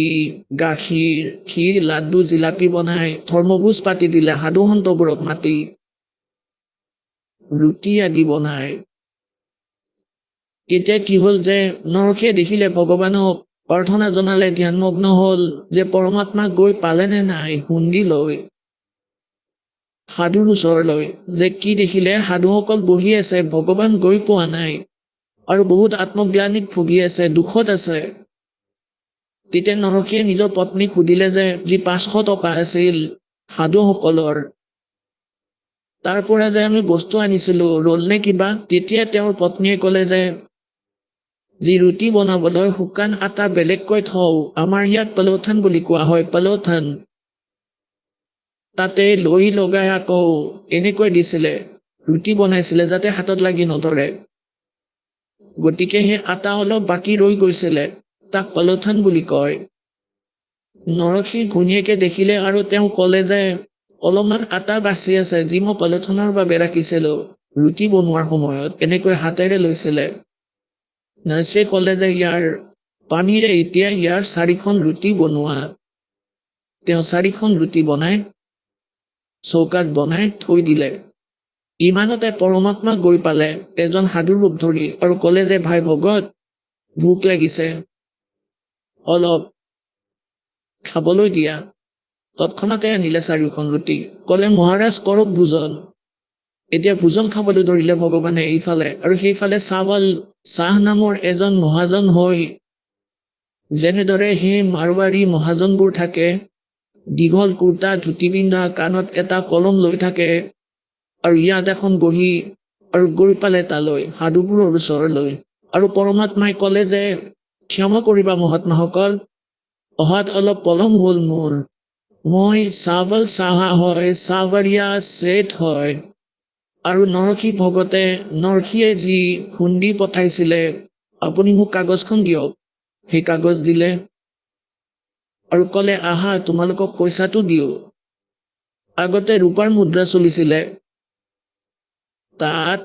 গাখীৰ, ক্ষীৰ, লাড্ডু, জিলাপি বনাই ধৰ্মভোজ পাতি দিলে। সাধু সন্তবোৰক মাতি ৰুটি আদি বনাই। এতিয়া কি হ'ল যে নৰসীয়ে দেখিলে, ভগৱানক প্ৰাৰ্থনা জনালে, ধ্যানমগ্ন হ'ল যে পৰমাত্মাক গৈ পালেনে নাই হুণ্ডি লৈ সাধুৰ ওচৰলৈ। যে কি দেখিলে, সাধুসকল বহি আছে, ভগৱান গৈ পোৱা নাই আৰু বহুত আত্মগ্লানিত ভুগি আছে, দুখত আছে। তেতিয়া নৰসীয়ে নিজৰ পত্নীক সুধিলে যে যি 500 টকা আছিল সাধুসকলৰ, তাৰ পৰা যে আমি বস্তু আনিছিলোঁ, ৰ'ল নে কিবা? তেতিয়া তেওঁৰ পত্নীয়ে ক'লে যে যি ৰুটি বনাবলৈ শুকান আটা বেলেগকৈ থওঁ, আমাৰ ইয়াত পলৌথান বুলি কোৱা হয়, পলৌথান, তাতে লৈ লগাই আকৌ এনেকৈ দিছিলে, ৰুটি বনাইছিলে যাতে হাতত লাগি নধৰে। গতিকে সেই আটা অলপ বাকী ৰৈ গৈছিলে, তাক পলৌথান বুলি কয়। নৰসীৰ ঘৈণীয়েকে দেখিলে আৰু তেওঁ ক'লে যে অলপমান আটা বাচি আছে, যি মই পলৌথানৰ বাবে ৰাখিছিলোঁ ৰুটি বনোৱাৰ সময়ত, এনেকৈ হাতেৰে লৈছিলে। নাৰ্ছে ক'লে যে ইয়াৰ পানীৰে এতিয়া ইয়াৰ 4খন ৰুটি বনোৱা। তেওঁ 4খন ৰুটি বনাই চৌকাত বনাই থৈ দিলে। ইমানতে পৰমাত্মা গৈ পালে এজন সাধুৰ ৰূপ ধৰি আৰু ক'লে যে ভাই ভগত ভোক লাগিছে, অলপ খাবলৈ দিয়া। তৎক্ষণাতে আনিলে 4খন ৰুটি, ক'লে মহাৰাজ কৰক ভোজন। এতিয়া ভোজন খাবলৈ ধৰিলে ভগৱানে এইফালে, আৰু সেইফালে শ্বাহ নামৰ এজন মহাজন হৈ, যেনেদৰে সেই মাৰৱাৰী মহাজনবোৰ থাকে, দীঘল কুৰ্তা ধুতি পিন্ধা, কাণত এটা কলম লৈ থাকে, আৰু ইয়াত এখন বহি, আৰু গৈ পালে তালৈ সাধুবোৰৰ ওচৰলৈ। আৰু পৰমাত্মাই ক'লে যে ক্ষমা কৰিবা মহাত্মাসকল, অহাত অলপ পলম হ'ল মোৰ। মই শ্বাহা হয়, শ্বাহৱাৰীয়া শেঠ হয়। আৰু নৰসী ভগতে নৰসীয়ে যি খুন্দি পঠাইছিলে, আপুনি মোক কাগজখন দিয়ক। সেই কাগজ দিলে আৰু ক'লে আহা তোমালোকক পইচাটো দিওঁ। আগতে ৰূপাৰ মুদ্ৰা চলিছিলে, তাত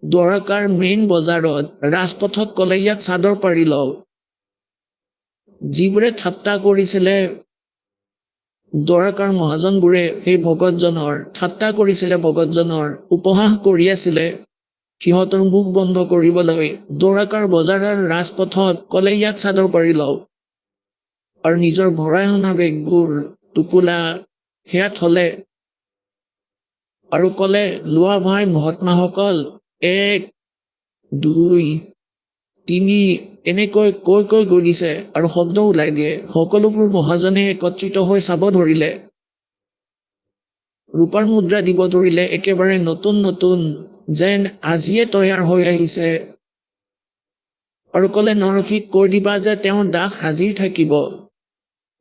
দ্বাৰকাৰ মেইন বজাৰত ৰাজপথত ক'লে ইয়াত চাদৰ পাৰি লওঁ। যিবোৰে ঠাট্টা কৰিছিলে দ্বাৰকাৰ মহাজনবোৰে সেই ভগতজনৰ ঠাট্টা কৰিছিলে, ভগতজনৰ উপহাস কৰি আছিলে, সিহঁতৰ মুখ বন্ধ কৰিবলৈ দ্বাৰকাৰ বজাৰৰ ৰাজপথত ক'লে ইয়াত চাদৰ পাৰি লওঁ। আৰু নিজৰ ভৰাই অনা বেগবোৰ টোপোলা সেয়া থলে আৰু ক'লে লোৱা ভাই মহাত্মাসকল, 1 2 3 এনেকৈ কৈ গলিছে আৰু শব্দ ওলাই দিয়ে। সকলোবোৰ মহাজনে একত্ৰিত হৈ চাব ধৰিলে, ৰূপাৰ মুদ্ৰা দিব ধৰিলে, একেবাৰে নতুন নতুন যেন আজিয়ে তৈয়াৰ হৈ আহিছে। আৰু ক'লে নৰসীক কৈ দিবা যে তেওঁৰ দাস হাজিৰ থাকিব,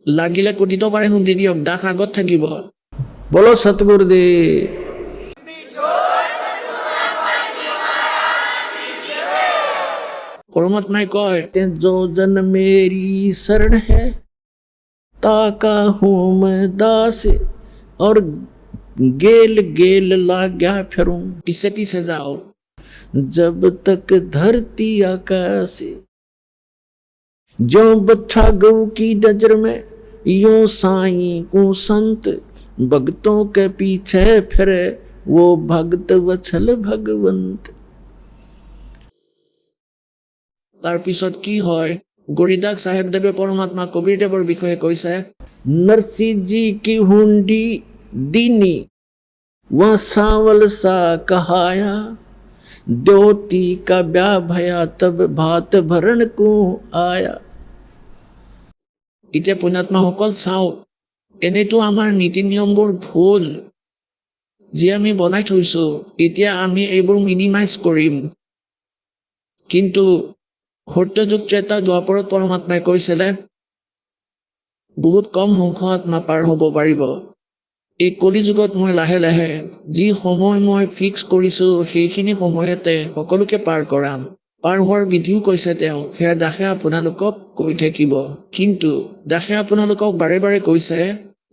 লাগিলে কোটিত পাৰে শুনি দিয়ক, দাস আগত থাকিব। বলো সতগুৰুদেৱ। পৰমাত্মাই কয় जो जन मेरी शरण है ताका हूँ मैं दास और गेल गेल लाग्या फिरूं। पीछे पीछे जाओ जब तक धरती आकाश, जो बच्चा गऊ की नजर में यूं साईं को संत, भक्तों के पीछे फिरे वो भक्त वत्सल भगवंत। তাৰ পিছত কি হয়, গৰিদাস চাহেবদেৱে পৰমাত্মা কবিৰদেৱৰ বিষয়ে কৈছে, নৰসিং जी की हुंडी दीनी वह सावल सा कहाया, द्योती का ब्याह भया तब भात भरण को आया। এতিয়া পুণ্যাত্মাসকল চাওক, এনেতো আমাৰ নীতি নিয়মবোৰ ভুল যি আমি বনাই থৈছো, এতিয়া আমি এইবোৰ মিনিমাইজ কৰিম। কিন্তু সত্যযুগ ত্ৰেতা দ্বাপৰত পৰমাত্মাই কৈছিলে বহুত কম সংখ্যক আত্মা পাৰ হ'ব পাৰিব। এই কলি যুগত মই লাহে লাহে যি সময় মই ফিক্স কৰিছো, সেইখিনি সময়তে সকলোকে পাৰ কৰাম। পাৰ হোৱাৰ বিধিও কৈছে তেওঁ, সেয়া দাসে আপোনালোকক কৈ থাকিব। কিন্তু দাসে আপোনালোকক বাৰে বাৰে কৈছে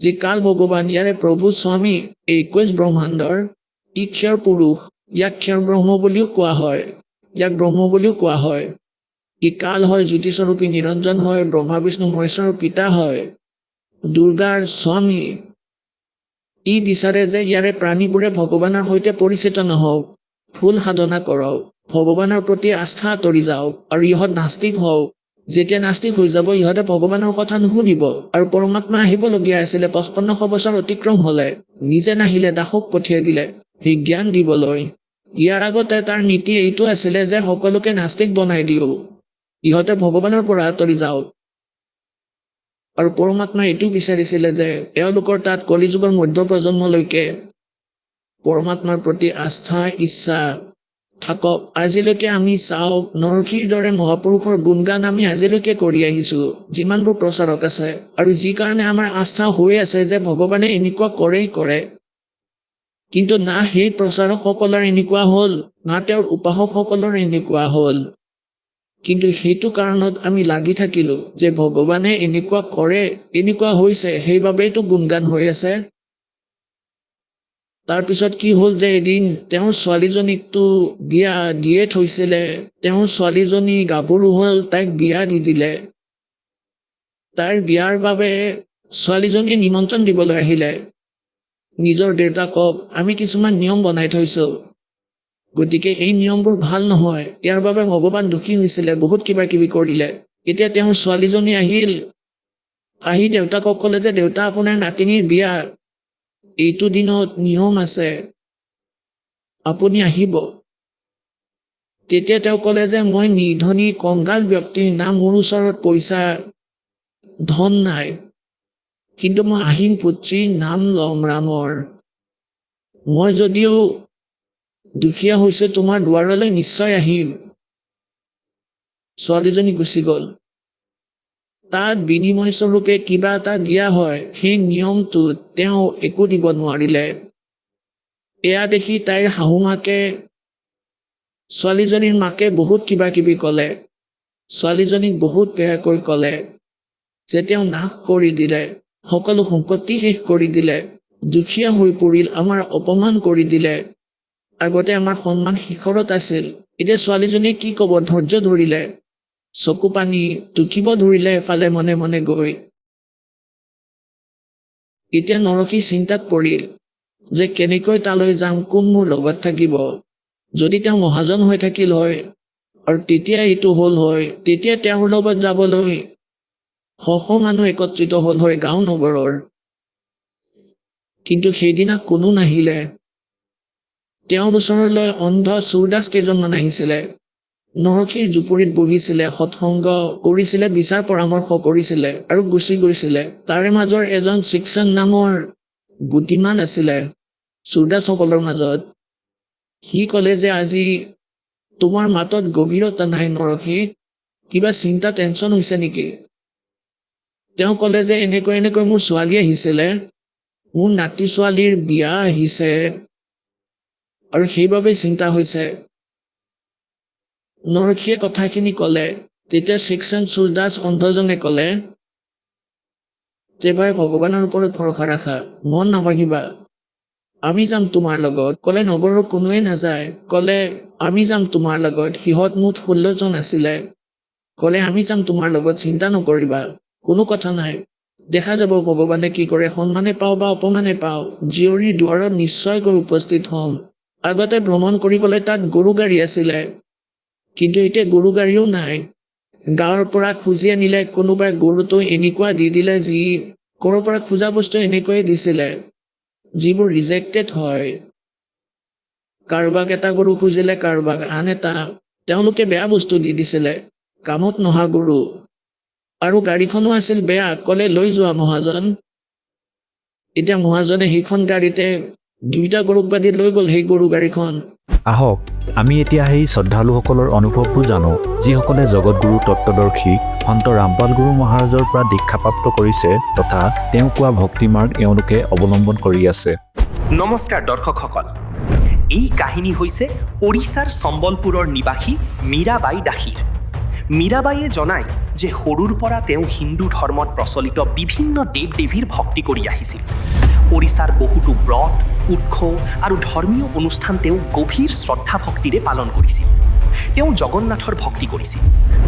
যে কাল ভগৱান ইয়াৰে প্ৰভু স্বামী, এই 21 ব্ৰহ্মাণ্ডৰ ই ক্ষৰ পুৰুষ, ইয়াক ক্ষৰ ব্ৰহ্ম বুলিও কোৱা হয়, ইয়াক ব্ৰহ্ম বুলিও কোৱা হয়। ই কাল হয়, জ্যোতিস্বৰূপী নিৰঞ্জন হয়, ব্ৰহ্মা বিষ্ণু মহেশ্বৰৰ পিতা হয়, দুৰ্গাৰ স্বামী। ই বিচাৰে যে ইয়াৰে প্ৰাণীবোৰে ভগৱানৰ সৈতে পৰিচিত নহওক, ভুল সাধনা কৰক, ভগৱানৰ প্ৰতি আস্থা আঁতৰি যাওক, আৰু ইহঁত নাস্তিক হওক। যেতিয়া নাস্তিক হৈ যাব, ইহঁতে ভগৱানৰ কথা নুশুনিব। আৰু পৰমাত্মা আহিবলগীয়া আছিলে 5500 বছৰ অতিক্ৰম হলে, নিজে নাহিলে, দাসক পঠিয়াই দিলে সেই জ্ঞান দিবলৈ। ইয়াৰ আগতে তাৰ নীতি এইটো আছিলে যে সকলোকে নাস্তিক বনাই দিওঁ, ইহঁতে ভগৱানৰ পৰা আঁতৰি যাওক। আৰু পৰমাত্মাই এইটো বিচাৰিছিলে যে এওঁলোকৰ তাত কলিযুগৰ মধ্য প্ৰজন্মলৈকে পৰমাত্মাৰ প্ৰতি আস্থা ইচ্ছা থাকক। আজিলৈকে আমি চাওক, নৰসীৰ দৰে মহাপুৰুষৰ গুণগান আমি আজিলৈকে কৰি আহিছো, যিমানবোৰ প্ৰচাৰক আছে, আৰু যি কাৰণে আমাৰ আস্থা হৈ আছে যে ভগৱানে এনেকুৱা কৰে। কিন্তু না সেই প্ৰচাৰকসকলৰ এনেকুৱা হ'ল, না তেওঁৰ উপাসকসকলৰ এনেকুৱা হ'ল। কিন্তু সেইটো কাৰণত আমি লাগি থাকিলো যে ভগৱানে এনেকুৱা কৰে, এনেকুৱা হৈছে, সেইবাবেইতো গুণগান হৈ আছে। তাৰপিছত কি হ'ল যে এদিন তেওঁৰ ছোৱালীজনীকতো বিয়া দিয়ে থৈছিলে, তেওঁৰ ছোৱালীজনী গাভৰু হ'ল, তাইক বিয়া দি দিলে। তাইৰ বিয়াৰ বাবে ছোৱালীজনীয়ে নিমন্ত্ৰণ দিবলৈ আহিলে। নিজৰ দেউতাকক আমি কিছুমান নিয়ম বনাই থৈছোঁ, গতিকে এই নিয়মবোৰ ভাল নহয়, ইয়াৰ বাবে ভগৱান দুখী হৈছিলে, বহুত কিবা কিবি কৰিলে। এতিয়া তেওঁৰ ছোৱালীজনী আহি দেউতাকক ক'লে যে দেউতা আপোনাৰ নাতিনীৰ বিয়া, এইটো দিনত নিয়ম আছে, আপুনি আহিব। তেতিয়া তেওঁ ক'লে যে মই নিৰ্ধনী কংগাল ব্যক্তি না, মোৰ ওচৰত পইচা ধন নাই, কিন্তু মই আহিম পুত্ৰী, নাম ল'ম ৰামৰ। মই যদিও দুখীয়া হৈছোঁ, তোমাৰ দুৱাৰলৈ নিশ্চয় আহিম। ছোৱালীজনী গুচি গ'ল। তাত বিনিময় স্বৰূপে কিবা এটা দিয়া হয়, সেই নিয়মটোত তেওঁ একো দিব নোৱাৰিলে। এয়া দেখি তাইৰ শাহুমাকে ছোৱালীজনীৰ মাকে বহুত কিবা কিবি ক'লে, ছোৱালীজনীক বহুত বেয়াকৈ ক'লে যে তেওঁ নাশ কৰি দিলে, সকলো সম্পত্তি শেষ কৰি দিলে, দুখীয়া হৈ পৰিল, আমাৰ অপমান কৰি দিলে। আগতে আমাৰ সন্মান শিখৰত আছিল, এতিয়া ছোৱালীজনীয়ে কি ক'ব, ধৈৰ্য ধৰিলে, চকু পানী টুকিব ধৰিলে এফালে মনে মনে গৈ। এতিয়া নৰসী চিন্তাত পৰিল যে কেনেকৈ তালৈ যাম, কোন মোৰ লগত থাকিব। যদি তেওঁ মহাজন হৈ থাকিল হয় আৰু তেতিয়া এইটো হ'ল হয়, তেতিয়া তেওঁৰ লগত যাবলৈ শ মানুহ একত্ৰিত হ'ল হয় গাঁও নগৰৰ। কিন্তু সেইদিনা কোনো নাহিলে। তেওঁৰ ওচৰলৈ অন্ধ চুৰদাস কেইজনমান আহিছিলে, নৰসীৰ জুপুৰিত বহিছিলে, সৎসংগ কৰিছিলে, বিচাৰ পৰামৰ্শ কৰিছিলে আৰু গুচি গৈছিলে। তাৰে মাজৰ এজন শিক্ষণ নামৰ বুদ্ধিমান আছিলে চুৰদাসসকলৰ মাজত। সি ক'লে যে আজি তোমাৰ মাতত গভীৰতা নাই নৰসী, কিবা চিন্তা টেনচন হৈছে নেকি? তেওঁ ক'লে যে এনেকৈ মোৰ ছোৱালী আহিছিলে, মোৰ নাতি ছোৱালীৰ বিয়া আহিছে আৰু সেইবাবে চিন্তা হৈছে। নৰসীয়ে কথাখিনি ক'লে। তেতিয়া শিক্ষণ চুৰদাস অন্ধজনে ক'লে যে ভাই ভগৱানৰ ওপৰত ভৰসা ৰাখা, মন নাভাঙিবা, আমি যাম তোমাৰ লগত। ক'লে নগৰৰ কোনোৱে নাযায়। ক'লে আমি যাম তোমাৰ লগত। সিহঁত মুঠ 16 জন আছিলে। ক'লে আমি যাম তোমাৰ লগত, চিন্তা নকৰিবা, কোনো কথা নাই, দেখা যাব ভগৱানে কি কৰে, সন্মানে পাওঁ বা অপমানে পাওঁ, জীয়ৰীৰ দুৱাৰত নিশ্চয় গৈ উপস্থিত হ'ম। আগতে ভ্ৰমণ কৰিবলৈ তাত গৰু গাড়ী আছিলে, কিন্তু এতিয়া গৰু গাড়ীও নাই। গাঁৱৰ পৰা খুজি আনিলে, কোনোবাই গৰুটো এনেকুৱা দি দিলে, যি ক'ৰ পৰা খোজা বস্তু এনেকৈয়ে দিছিলে যিবোৰ ৰিজেক্টেড হয়। কাৰোবাক এটা গৰু খুজিলে, কাৰোবাক আন এটা, তেওঁলোকে বেয়া বস্তু দি দিছিলে, কামত নহা গৰু। আৰু গাড়ীখনো আছিল বেয়া। ক'লে লৈ যোৱা মহাজন। এতিয়া মহাজনে সেইখন গাড়ীতে 2টা গৰুক বান্ধি লৈ গ'ল সেই গৰু গাড়ীখন। আহক আমি এতিয়া সেই শ্ৰদ্ধালুসকলৰ অনুভৱবোৰ জানো, যিসকলে জগতগুৰু তত্ত্বদৰ্শী সন্ত ৰামপাল গুৰু মহাৰাজৰ পৰা দীক্ষাপ্ৰাপ্ত কৰিছে তথা তেওঁ কোৱা ভক্তিমাৰ্গ এওঁলোকে অৱলম্বন কৰি আছে। নমস্কাৰ দৰ্শকসকল, এই কাহিনী হৈছে ওড়িশাৰ সম্বলপুৰৰ নিবাসী মীৰাবাই দাসীৰ। মীৰাবাইয়ে জনায় যে সৰুৰ পৰা তেওঁ হিন্দু ধৰ্মত প্ৰচলিত বিভিন্ন দেৱ দেৱীৰ ভক্তি কৰি আহিছিল। ওড়িশাৰ বহুতো ব্ৰত, উৎসৱ আৰু ধৰ্মীয় অনুষ্ঠান তেওঁ গভীৰ শ্ৰদ্ধা ভক্তিৰে পালন কৰিছিল। তেওঁ জগন্নাথৰ ভক্তি কৰিছিল,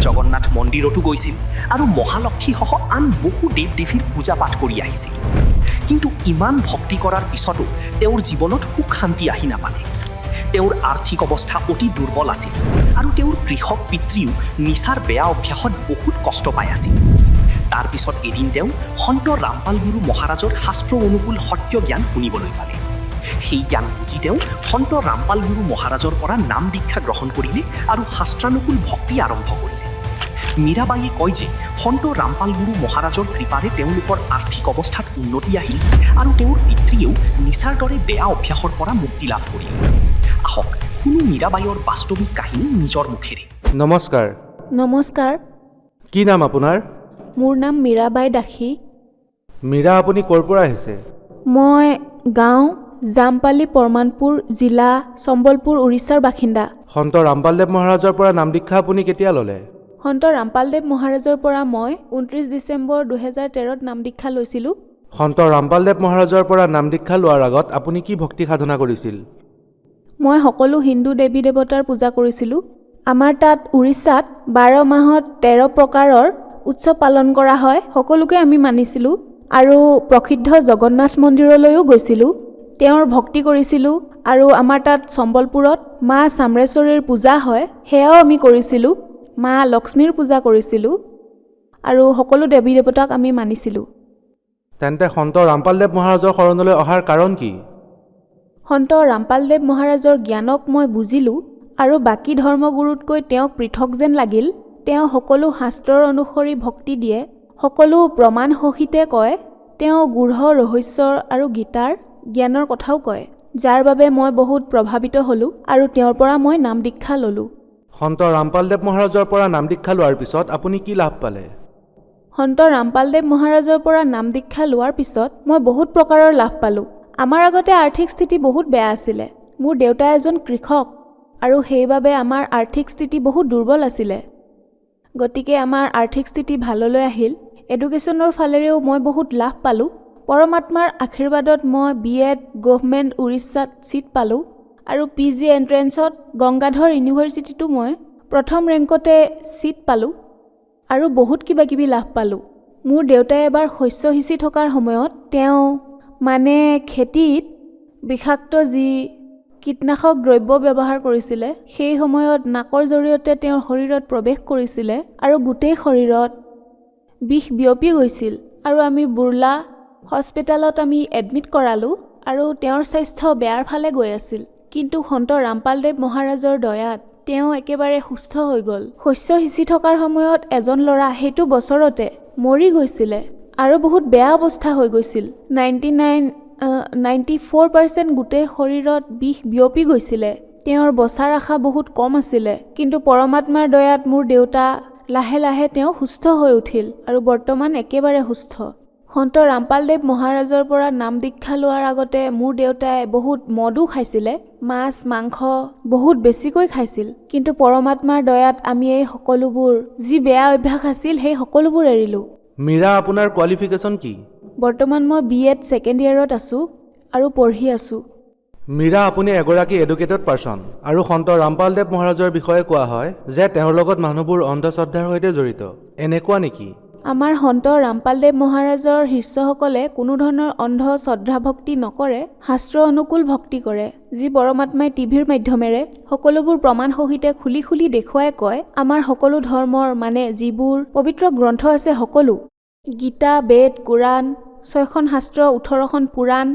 জগন্নাথ মন্দিৰতো গৈছিল আৰু মহালক্ষ্মীসহ আন বহু দেৱ দেৱীৰ পূজা পাঠ কৰি আহিছিল। কিন্তু ইমান ভক্তি কৰাৰ পিছতো তেওঁৰ জীৱনত সুখ শান্তি আহি নাপালে। তেওঁৰ আৰ্থিক অৱস্থা অতি দুৰ্বল আছিল আৰু তেওঁৰ কৃষক পিতৃও নিচাৰ বেয়া অভ্যাসত বহুত কষ্ট পাই আছিল। তাৰ পিছত এদিন তেওঁ সন্ত ৰামপাল গুৰু মহাৰাজৰ শাস্ত্ৰ অনুকূল সত্য জ্ঞান শুনিবলৈ পালে। সেই জ্ঞান বুজি তেওঁ সন্ত ৰামপাল গুৰু মহাৰাজৰ পৰা নাম দীক্ষা গ্ৰহণ কৰিলে আৰু শাস্ত্ৰানুকূল ভক্তি আৰম্ভ কৰিলে। মীৰাবাইয়ে কয় যে সন্ত ৰামপাল গুৰু মহাৰাজৰ কৃপাৰে তেওঁলোকৰ আৰ্থিক অৱস্থাত উন্নতি আহিল আৰু তেওঁৰ পিতৃয়েও নিচাৰ দৰে বেয়া অভ্যাসৰ পৰা মুক্তি লাভ কৰিলে। আহক শুনো মীৰাবাইৰ বাস্তৱিক কাহিনী নিজৰ মুখেৰে। নমস্কাৰ। নমস্কাৰ, কি নাম আপোনাৰ? মোৰ নাম মীৰাবাই দাসী। মীৰা, আপুনি ক'ৰ পৰা আহিছে? মই গাঁও জামপালি পৰমানপুৰ, জিলা সম্বলপুৰ, উৰিষ্যাৰ বাসিন্দা। সন্ত ৰামপালদেৱ মহাৰাজৰ পৰা নাম দীক্ষা আপুনি কেতিয়া ল'লে? সন্ত ৰামপালদেৱ মহাৰাজৰ পৰা মই 29 ডিচেম্বৰ 2013ত নাম দীক্ষা লৈছিলোঁ। সন্ত ৰামপালদেৱ মহাৰাজৰ পৰা নাম দীক্ষা লোৱাৰ আগত আপুনি কি ভক্তি সাধনা কৰিছিল? মই সকলো হিন্দু দেৱী দেৱতাৰ পূজা কৰিছিলোঁ। আমাৰ তাত উৰিষ্যাত 12 মাহত 13 প্ৰকাৰৰ উৎসৱ পালন কৰা হয়, সকলোকে আমি মানিছিলোঁ। আৰু প্ৰসিদ্ধ জগন্নাথ মন্দিৰলৈও গৈছিলোঁ। তেওঁৰ ভক্তি কৰিছিলোঁ আৰু আমাৰ তাত সম্বলপুৰত মা চামৰেশ্বৰীৰ পূজা হয়, সেয়াও আমি কৰিছিলোঁ। মা লক্ষ্মীৰ পূজা কৰিছিলোঁ আৰু সকলো দেৱী দেৱতাক আমি মানিছিলোঁ। তেন্তে সন্ত ৰামপালদেৱ মহাৰাজৰ শৰণলৈ অহাৰ কাৰণ কি? সন্ত ৰামপালদেৱ মহাৰাজৰ জ্ঞানক মই বুজিলোঁ আৰু বাকী ধৰ্মগুৰুতকৈ তেওঁক পৃথক যেন লাগিল। তেওঁ সকলো শাস্ত্ৰৰ অনুসৰি ভক্তি দিয়ে, সকলো প্ৰমাণ সহিতে কয়। তেওঁ গূঢ় ৰহস্যৰ আৰু গীতাৰ জ্ঞানৰ কথাও কয়, যাৰ বাবে মই বহুত প্ৰভাৱিত হ'লোঁ আৰু তেওঁৰ পৰা মই নাম দীক্ষা ল'লোঁ। সন্ত ৰামপালদেৱ মহাৰাজৰ পৰা নাম দীক্ষা লোৱাৰ পিছত আপুনি কি লাভ পালে? সন্ত ৰামপালদেৱ মহাৰাজৰ পৰা নাম দীক্ষা লোৱাৰ পিছত মই বহুত প্ৰকাৰৰ লাভ পালোঁ। আমাৰ আগতে আৰ্থিক স্থিতি বহুত বেয়া আছিলে। মোৰ দেউতা এজন কৃষক আৰু সেইবাবে আমাৰ আৰ্থিক স্থিতি বহুত দুৰ্বল আছিলে। গতিকে আমাৰ আৰ্থিক স্থিতি ভাললৈ আহিল। এডুকেশ্যনৰ ফালেৰেও মই বহুত লাভ পালোঁ। পৰমাত্মাৰ আশীৰ্বাদত মই BEd গভৰ্ণমেণ্ট উৰিষ্যাত ছিট পালোঁ আৰু PG এণ্ট্ৰেঞ্চত গংগাধৰ ইউনিভাৰ্চিটিতো মই প্ৰথম ৰেংকতে ছিট পালোঁ আৰু বহুত কিবা কিবি লাভ পালোঁ। মোৰ দেউতাই এবাৰ শস্য সিঁচি থকাৰ সময়ত তেওঁ খেতিত বিষাক্ত যি কীটনাশক দ্ৰব্য ব্যৱহাৰ কৰিছিলে, সেই সময়ত নাকৰ জৰিয়তে তেওঁৰ শৰীৰত প্ৰৱেশ কৰিছিলে আৰু গোটেই শৰীৰত বিষ বিয়পি গৈছিল আৰু আমি বুৰ্লা হস্পিটেলত আমি এডমিট কৰালোঁ আৰু তেওঁৰ স্বাস্থ্য বেয়াৰ ফালে গৈ আছিল। কিন্তু সন্ত ৰামপালদেৱ মহাৰাজৰ দয়াত তেওঁ একেবাৰে সুস্থ হৈ গ'ল। শস্য সিঁচি থকাৰ সময়ত এজন ল'ৰা সেইটো বছৰতে মৰি গৈছিলে আৰু বহুত বেয়া অৱস্থা হৈ গৈছিল। 94% গোটেই শৰীৰত বিষ বিয়পি গৈছিলে। তেওঁৰ বচাৰ আশা বহুত কম আছিলে, কিন্তু পৰমাত্মাৰ দয়াত মোৰ দেউতা লাহে লাহে তেওঁ সুস্থ হৈ উঠিল আৰু বৰ্তমান একেবাৰে সুস্থ। সন্ত ৰামপালদেৱ মহাৰাজৰ পৰা নাম দীক্ষা লোৱাৰ আগতে মোৰ দেউতাই বহুত মদো খাইছিলে, মাছ মাংস বহুত বেছিকৈ খাইছিল। কিন্তু পৰমাত্মাৰ দয়াত আমি এই সকলোবোৰ যি বেয়া অভ্যাস আছিল সেই সকলোবোৰ এৰিলোঁ। মীৰা, আপোনাৰ কোৱালিফিকেশ্যন কি? বৰ্তমান মই BEd ছেকেণ্ড ইয়েৰত আছোঁ আৰু পঢ়ি আছোঁ। মীৰা, আপুনি এগৰাকী এডুকেটেড পাৰ্চন আৰু সন্ত ৰামপালদেৱ মহাৰাজৰ বিষয়ে কোৱা হয় যে তেওঁৰ লগত মানুহবোৰ অন্ধশ্ৰদ্ধাৰ সৈতে জড়িত। এনেকুৱা নেকি? আমাৰ সন্ত ৰামপালদেৱ মহাৰাজৰ শিষ্যসকলে কোনো ধৰণৰ অন্ধ শ্ৰদ্ধা ভক্তি নকৰে, শাস্ত্ৰ অনুকূল ভক্তি কৰে, যি পৰমাত্মাই টিভিৰ মাধ্যমেৰে সকলোবোৰ প্ৰমাণ সহিতে খুলি খুলি দেখুৱাই কয়। আমাৰ সকলো ধৰ্মৰ যিবোৰ পবিত্ৰ গ্ৰন্থ আছে, সকলো গীতা, বেদ, কোৰাণ, 6খন শাস্ত্ৰ, 18খন পুৰাণ,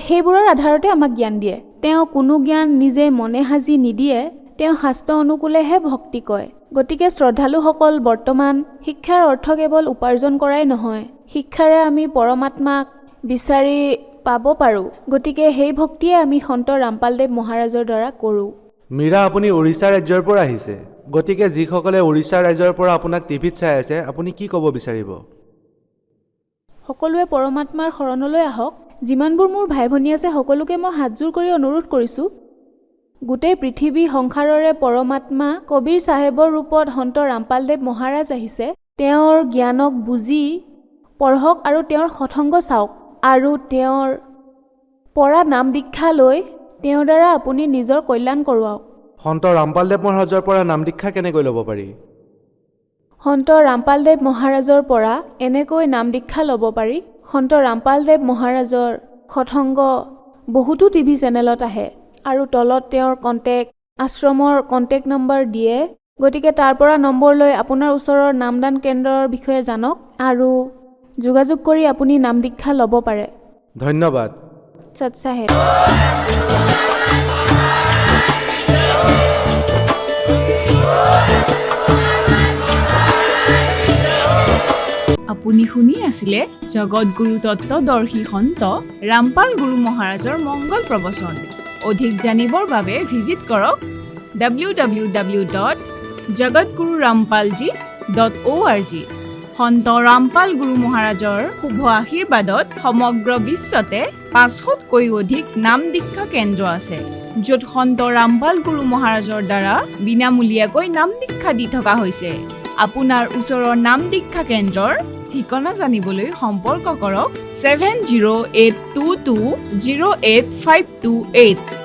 সেইবোৰৰ আধাৰতে আমাক জ্ঞান দিয়ে। তেওঁ কোনো জ্ঞান নিজে মনে সাজি নিদিয়ে, তেওঁ শাস্ত্ৰ অনুকূলেহে ভক্তি কয়। গতিকে শ্ৰদ্ধালুসকল, বৰ্তমান শিক্ষাৰ অৰ্থ কেৱল উপাৰ্জন কৰাই নহয়, শিক্ষাৰে আমি পৰমাত্মাক বিচাৰি পাব পাৰোঁ। গতিকে সেই ভক্তিয়ে আমি সন্ত ৰামপালদেৱ মহাৰাজৰ দ্বাৰা কৰোঁ। মীৰা, আপুনি উৰিষ্যা ৰাজ্যৰ পৰা আহিছে, গতিকে যিসকলে উৰিষ্যা ৰাজ্যৰ পৰা আপোনাক টিভিত চাই আছে, আপুনি কি ক'ব বিচাৰিব? সকলোৱে পৰমাত্মাৰ শৰণলৈ আহক। যিমানবোৰ মোৰ ভাই ভনী আছে সকলোকে মই হাতযোৰ কৰি অনুৰোধ কৰিছোঁ, গোটেই পৃথিৱী সংসাৰৰে পৰমাত্মা কবীৰ চাহেবৰ ৰূপত সন্ত ৰামপালদেৱ মহাৰাজ আহিছে। তেওঁৰ জ্ঞানক বুজি পঢ়ক আৰু তেওঁৰ সৎসংগ চাওক আৰু তেওঁৰ পৰা নাম দীক্ষা লৈ তেওঁৰ দ্বাৰা আপুনি নিজৰ কল্যাণ কৰোৱাওক। সন্ত ৰামপালদেৱ মহাৰাজৰ পৰা নাম দীক্ষা কেনেকৈ ল'ব পাৰি? সন্ত ৰামপালদেৱ মহাৰাজৰ পৰা এনেকৈ নাম দীক্ষা ল'ব পাৰি। সন্ত ৰামপালদেৱ মহাৰাজৰ সৎসংগ বহুতো টিভি চেনেলত আহে আৰু তলত তেওঁৰ আশ্ৰমৰ কণ্টেক্ট নম্বৰ দিয়ে। গতিকে তাৰ পৰা নম্বৰ লৈ আপোনাৰ ওচৰৰ নামদান কেন্দ্ৰৰ বিষয়ে জানক আৰু যোগাযোগ কৰি আপুনি নাম দীক্ষা ল'ব পাৰে। ধন্যবাদ। সৎ চাহেব। আপুনি শুনি আছিলে জগতগুৰু তত্ত্বদৰ্শী সন্ত ৰামপাল গুৰু মহাৰাজৰ মংগল প্ৰবচন। অধিক জানিবৰ বাবে ভিজিট কৰক www.jagatgururampalji.org। সন্ত ৰামপাল গুৰু মহাৰাজৰ শুভ আশীৰ্বাদত সমগ্ৰ বিশ্বতে 500তকৈ অধিক নাম দীক্ষা কেন্দ্ৰ আছে, য'ত সন্ত ৰামপাল গুৰু মহাৰাজৰ দ্বাৰা বিনামূলীয়াকৈ নাম দীক্ষা দি থকা হৈছে। আপোনাৰ ওচৰৰ নাম দীক্ষা কেন্দ্ৰৰ ঠিকনা জানিবলৈ সম্পৰ্ক কৰক 7082208528।